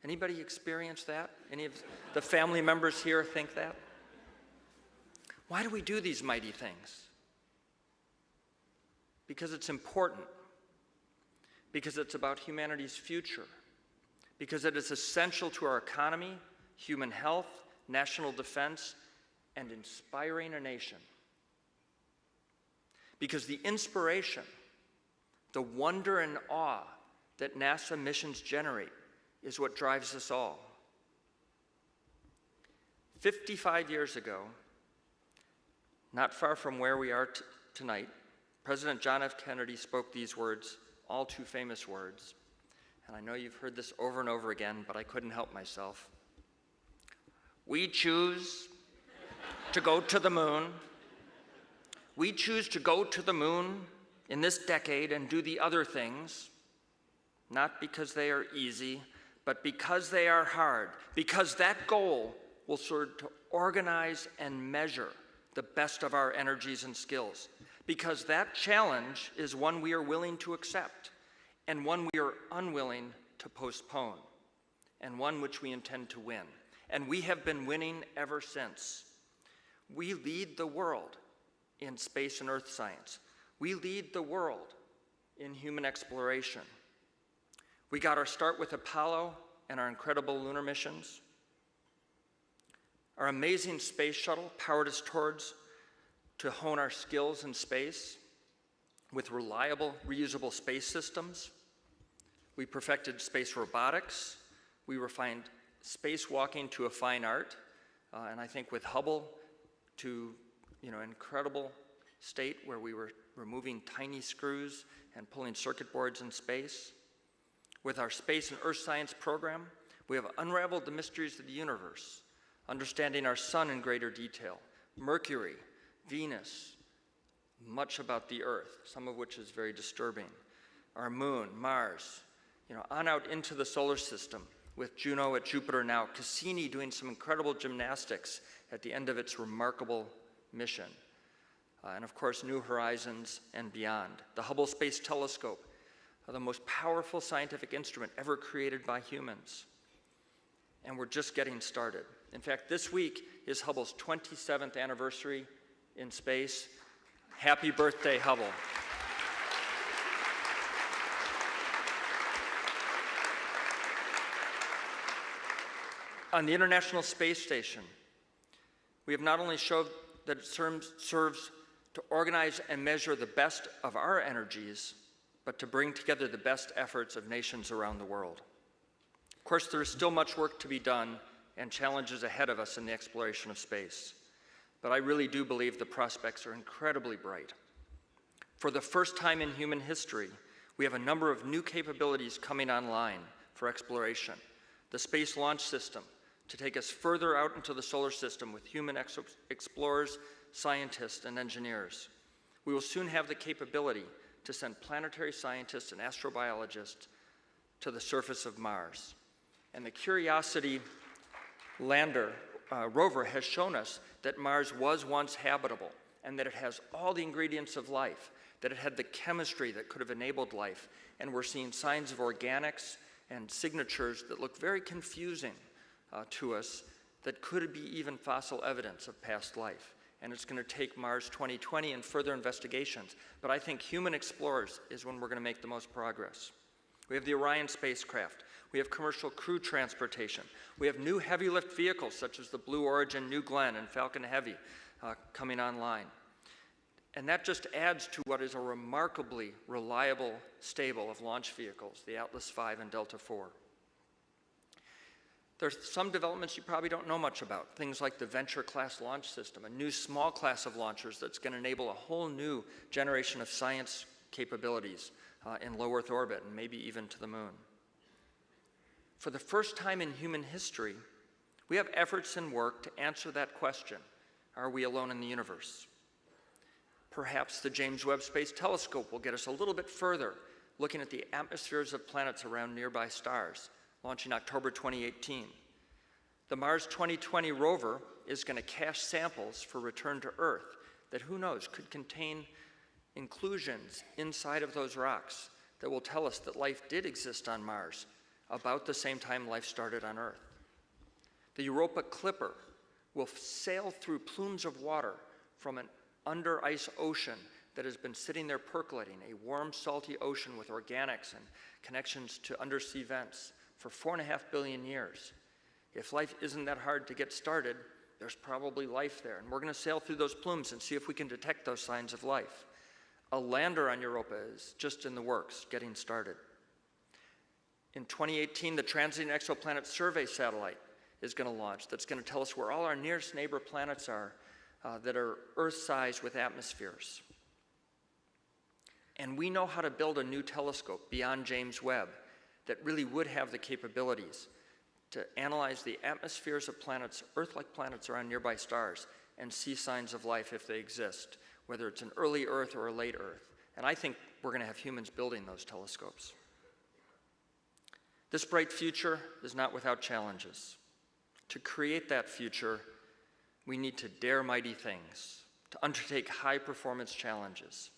Anybody experience that? Any of the family members here think that? Why do we do these mighty things? Because it's important. Because it's about humanity's future. Because it is essential to our economy, human health, national defense, and inspiring a nation. Because the inspiration, the wonder and awe that NASA missions generate is what drives us all. 55 years ago, not far from where we are tonight, President John F. Kennedy spoke these words, all too famous words, and I know you've heard this over and over again, but I couldn't help myself. We choose to go to the moon. We choose to go to the moon in this decade and do the other things, not because they are easy, but because they are hard, because that goal will serve to organize and measure the best of our energies and skills, because that challenge is one we are willing to accept and one we are unwilling to postpone, and one which we intend to win. And we have been winning ever since. We lead the world in space and earth science. We lead the world in human exploration. We got our start with Apollo and our incredible lunar missions. Our amazing space shuttle powered us to hone our skills in space with reliable, reusable space systems. We perfected space robotics. We refined spacewalking to a fine art, and I think with Hubble to incredible state where we were removing tiny screws and pulling circuit boards in space. With our space and earth science program, we have unraveled the mysteries of the universe, understanding our sun in greater detail, Mercury, Venus, much about the Earth, some of which is very disturbing, our moon, Mars, on out into the solar system with Juno at Jupiter now, Cassini doing some incredible gymnastics at the end of its remarkable mission, and of course, New Horizons and beyond. The Hubble Space Telescope, the most powerful scientific instrument ever created by humans. And we're just getting started. In fact, this week is Hubble's 27th anniversary in space. Happy birthday, Hubble. On the International Space Station, we have not only showed that it serves to organize and measure the best of our energies, but to bring together the best efforts of nations around the world. Of course, there is still much work to be done and challenges ahead of us in the exploration of space, but I really do believe the prospects are incredibly bright. For the first time in human history, we have a number of new capabilities coming online for exploration. The Space Launch System, to take us further out into the solar system with human explorers, scientists, and engineers. We will soon have the capability to send planetary scientists and astrobiologists to the surface of Mars. And the Curiosity lander rover has shown us that Mars was once habitable and that it has all the ingredients of life, that it had the chemistry that could have enabled life. And we're seeing signs of organics and signatures that look very confusing to us that could be even fossil evidence of past life. and it's going to take Mars 2020 and further investigations. But I think human explorers is when we're going to make the most progress. We have the Orion spacecraft. We have commercial crew transportation. We have new heavy lift vehicles such as the Blue Origin, New Glenn, and Falcon Heavy coming online. And that just adds to what is a remarkably reliable stable of launch vehicles, the Atlas V and Delta IV. There's some developments you probably don't know much about, things like the Venture-class launch system, a new small class of launchers that's going to enable a whole new generation of science capabilities in low Earth orbit and maybe even to the moon. For the first time in human history, we have efforts and work to answer that question, are we alone in the universe? Perhaps the James Webb Space Telescope will get us a little bit further, looking at the atmospheres of planets around nearby stars, launching October 2018. The Mars 2020 rover is going to cache samples for return to Earth that, who knows, could contain inclusions inside of those rocks that will tell us that life did exist on Mars about the same time life started on Earth. The Europa Clipper will sail through plumes of water from an under ice ocean that has been sitting there percolating, a warm, salty ocean with organics and connections to undersea vents for 4.5 billion years. If life isn't that hard to get started, there's probably life there. And we're going to sail through those plumes and see if we can detect those signs of life. A lander on Europa is just in the works, getting started. In 2018, the Transiting Exoplanet Survey satellite is going to launch. That's going to tell us where all our nearest neighbor planets are that are Earth-sized with atmospheres. And we know how to build a new telescope beyond James Webb that really would have the capabilities to analyze the atmospheres of planets, Earth-like planets around nearby stars, and see signs of life if they exist, whether it's an early Earth or a late Earth. And I think we're going to have humans building those telescopes. This bright future is not without challenges. To create that future, we need to dare mighty things, to undertake high-performance challenges.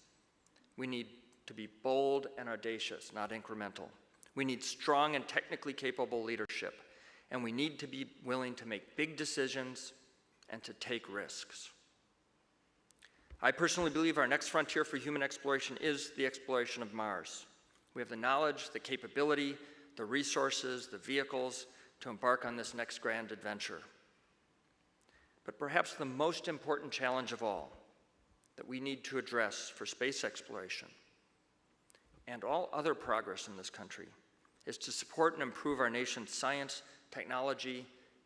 We need to be bold and audacious, not incremental. We need strong and technically capable leadership, and we need to be willing to make big decisions and to take risks. I personally believe our next frontier for human exploration is the exploration of Mars. We have the knowledge, the capability, the resources, the vehicles to embark on this next grand adventure. But perhaps the most important challenge of all that we need to address for space exploration and all other progress in this country is to support and improve our nation's science, technology,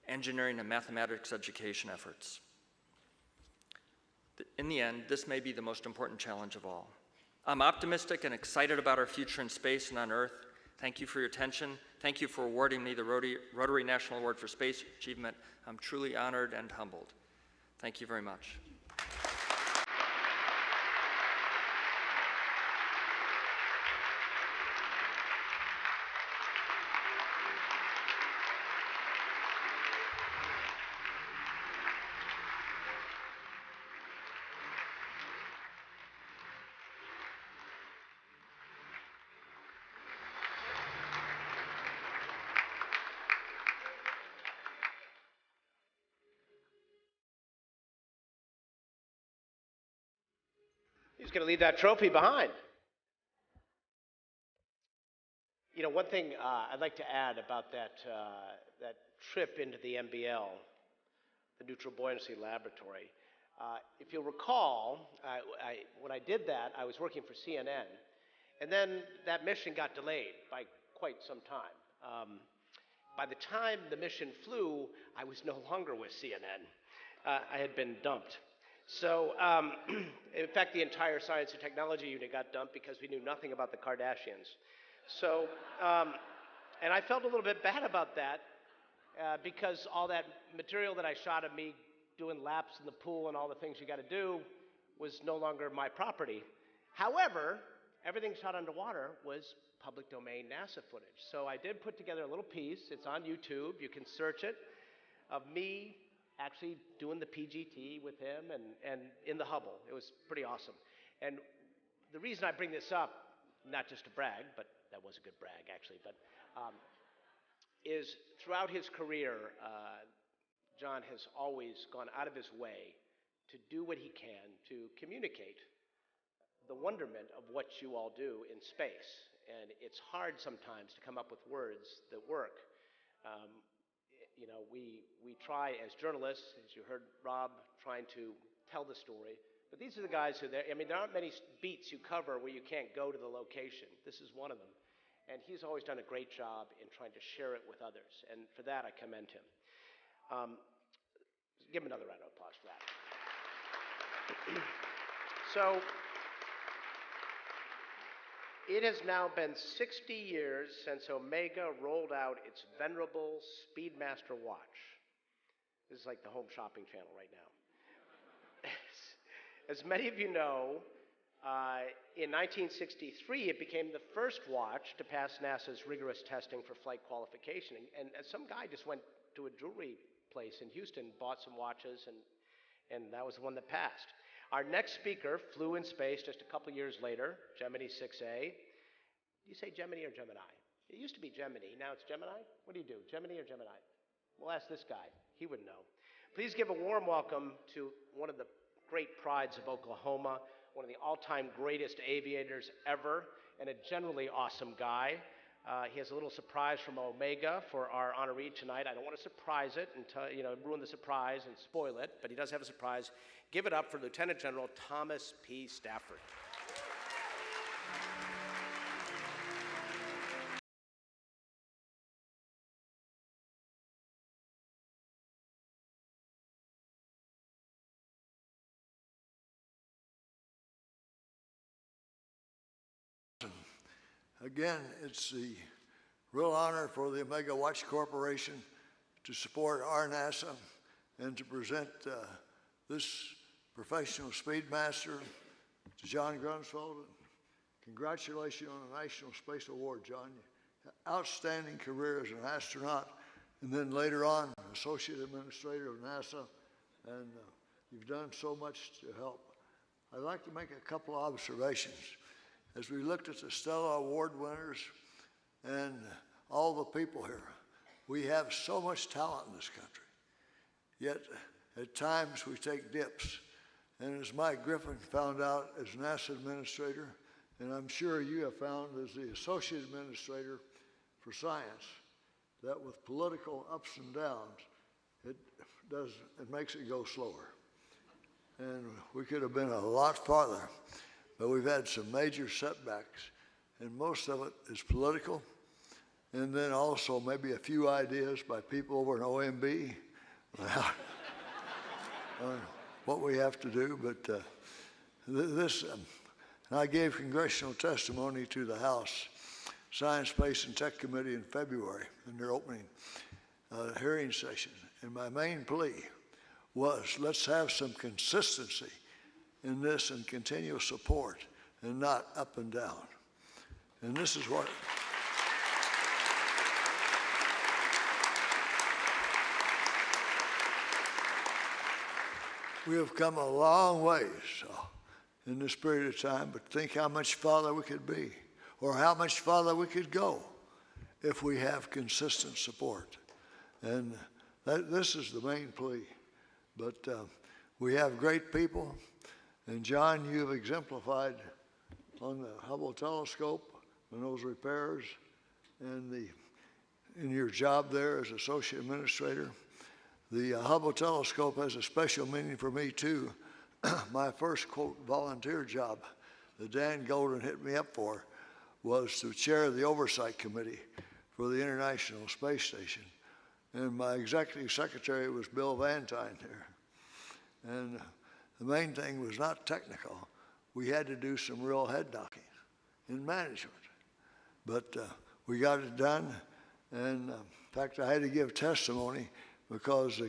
engineering, and mathematics education efforts. In the end, this may be the most important challenge of all. I'm optimistic and excited about our future in space and on Earth. Thank you for your attention. Thank you for awarding me the Rotary National Award for Space Achievement. I'm truly honored and humbled. Thank you very much. He's going to leave that trophy behind. You know, one thing I'd like to add about that trip into the NBL, the Neutral Buoyancy Laboratory. If you'll recall, when I did that, I was working for CNN, and then that mission got delayed by quite some time. By the time the mission flew, I was no longer with CNN. I had been dumped. So, in fact, the entire science and technology unit got dumped because we knew nothing about the Kardashians. So, and I felt a little bit bad about that because all that material that I shot of me doing laps in the pool and all the things you got to do was no longer my property. However, everything shot underwater was public domain NASA footage. So I did put together a little piece. It's on YouTube. You can search it, of me actually doing the PGT with him and in the Hubble. It was pretty awesome. And the reason I bring this up, not just to brag, but that was a good brag actually, but is throughout his career, John has always gone out of his way to do what he can to communicate the wonderment of what you all do in space. And it's hard sometimes to come up with words that work. You know, we try as journalists, as you heard Rob, trying to tell the story. But these are the guys who, I mean, there aren't many beats you cover where you can't go to the location. This is one of them. And he's always done a great job in trying to share it with others. And for that, I commend him. Give him another round of applause for that. So, it has now been 60 years since Omega rolled out its venerable Speedmaster watch. This is like the home shopping channel right now. As many of you know, in 1963, it became the first watch to pass NASA's rigorous testing for flight qualification. And some guy just went to a jewelry place in Houston, bought some watches, and that was the one that passed. Our next speaker flew in space just a couple years later, Gemini 6A. Do you say Gemini or Gemini? It used to be Gemini, now it's Gemini? What do you do, Gemini or Gemini? We'll ask this guy, he would know. Please give a warm welcome to one of the great prides of Oklahoma, one of the all-time greatest aviators ever, and a generally awesome guy. He has a little surprise from Omega for our honoree tonight. I don't want to surprise it and ruin the surprise and spoil it, but he does have a surprise. Give it up for Lieutenant General Thomas P. Stafford. Again, it's the real honor for the Omega Watch Corporation to support RNASA and to present this professional Speedmaster to John Grunsfeld. Congratulations on the National Space Award, John. Outstanding career as an astronaut, and then later on, Associate Administrator of NASA, and you've done so much to help. I'd like to make a couple of observations. As we looked at the Stella Award winners and all the people here, we have so much talent in this country. Yet, at times, we take dips. And as Mike Griffin found out as NASA Administrator, and I'm sure you have found as the Associate Administrator for Science, that with political ups and downs, it makes it go slower. And we could have been a lot farther. But we've had some major setbacks, and most of it is political, and then also maybe a few ideas by people over in OMB on what we have to do. But and I gave congressional testimony to the House Science, Space, and Tech Committee in February in their opening hearing session, and my main plea was let's have some consistency in this and continual support and not up and down. And this is what we have come a long ways in this period of time, but think how much farther we could be or how much farther we could go if we have consistent support. And this is the main plea. But we have great people. And John, you've exemplified on the Hubble telescope and those repairs and in your job there as Associate Administrator. The Hubble telescope has a special meaning for me too. My first, quote, volunteer job that Dan Golden hit me up for was to chair the Oversight Committee for the International Space Station. And my executive secretary was Bill Vantine there. And the main thing was not technical. We had to do some real head knocking in management. But we got it done. And in fact, I had to give testimony because,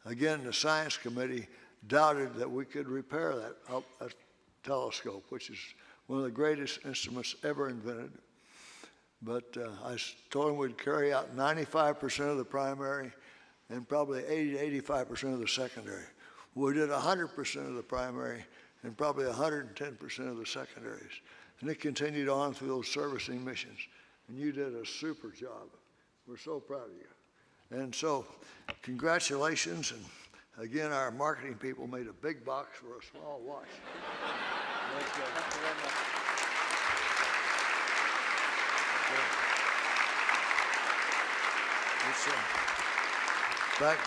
again, the Science Committee doubted that we could repair that telescope, which is one of the greatest instruments ever invented. But I told them we'd carry out 95% of the primary and probably 80 to 85% of the secondary. We did 100% of the primary and probably 110% of the secondaries. And it continued on through those servicing missions. And you did a super job. We're so proud of you. And so, congratulations, and Again, our marketing people made a big box for a small watch. Thank you very much. In fact,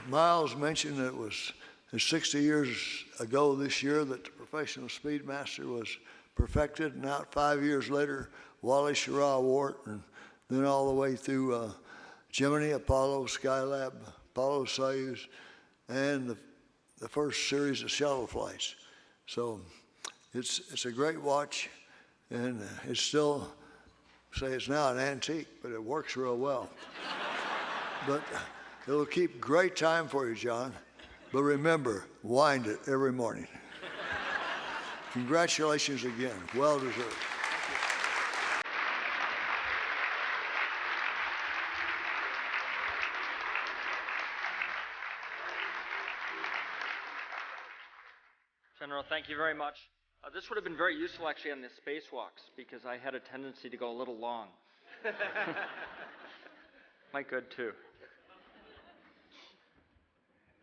Miles mentioned that it was 60 years ago this year that the professional Speedmaster was perfected, and now 5 years later, Wally Schirra Award, and then all the way through Gemini, Apollo, Skylab, Apollo Soyuz, and the first series of shuttle flights. So it's a great watch, and it's still, say it's now an antique, but it works real well. But it'll keep great time for you, John. But remember, wind it every morning. Congratulations again, well deserved. General, thank you very much. This would have been very useful actually on the spacewalks because I had a tendency to go a little long. Mike, good too.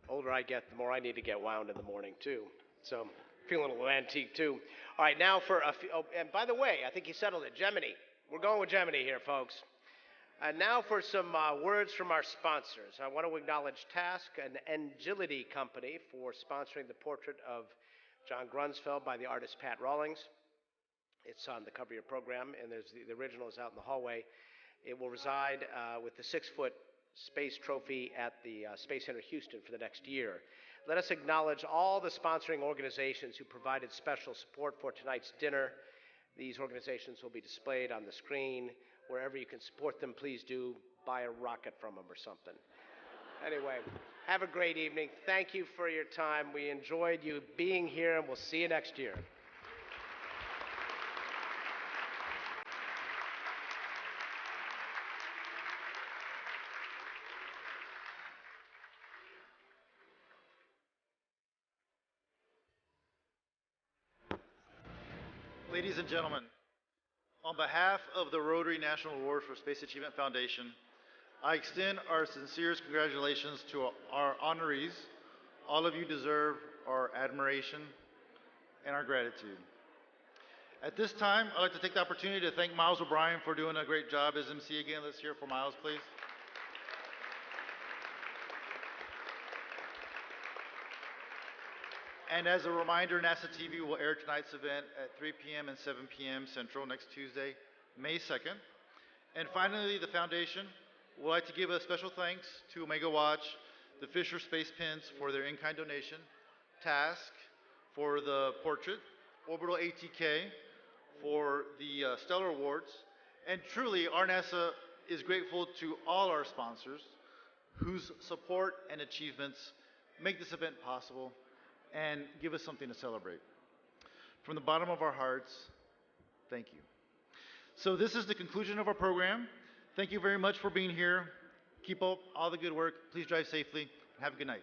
Older I get, the more I need to get wound in the morning too. So feeling a little antique too. All right, now for a few, oh, and by the way, I think you settled it, Gemini. We're going with Gemini here, folks. And now for some words from our sponsors. I want to acknowledge Task, an Agility company, for sponsoring the portrait of John Grunsfeld by the artist Pat Rawlings. It's on the cover of your program, and there's the original is out in the hallway. It will reside with the 6-foot space trophy at the Space Center Houston for the next year. Let us acknowledge all the sponsoring organizations who provided special support for tonight's dinner. These organizations will be displayed on the screen. Wherever you can support them, please do buy a rocket from them or something. Anyway, have a great evening. Thank you for your time. We enjoyed you being here, and we'll see you next year. Ladies and gentlemen, on behalf of the Rotary National Award for Space Achievement Foundation, I extend our sincerest congratulations to our honorees. All of you deserve our admiration and our gratitude. At this time, I'd like to take the opportunity to thank Miles O'Brien for doing a great job as MC again. Let's hear it for Miles, please. And as a reminder, NASA TV will air tonight's event at 3 p.m. and 7 p.m. Central next Tuesday, May 2nd. And finally, the Foundation would like to give a special thanks to Omega Watch, the Fisher Space Pins for their in-kind donation, Task for the portrait, Orbital ATK for the Stellar Awards, and truly, RNASA is grateful to all our sponsors whose support and achievements make this event possible and give us something to celebrate. From the bottom of our hearts, thank you. So this is the conclusion of our program. Thank you very much for being here. Keep up all the good work. Please drive safely. Have a good night.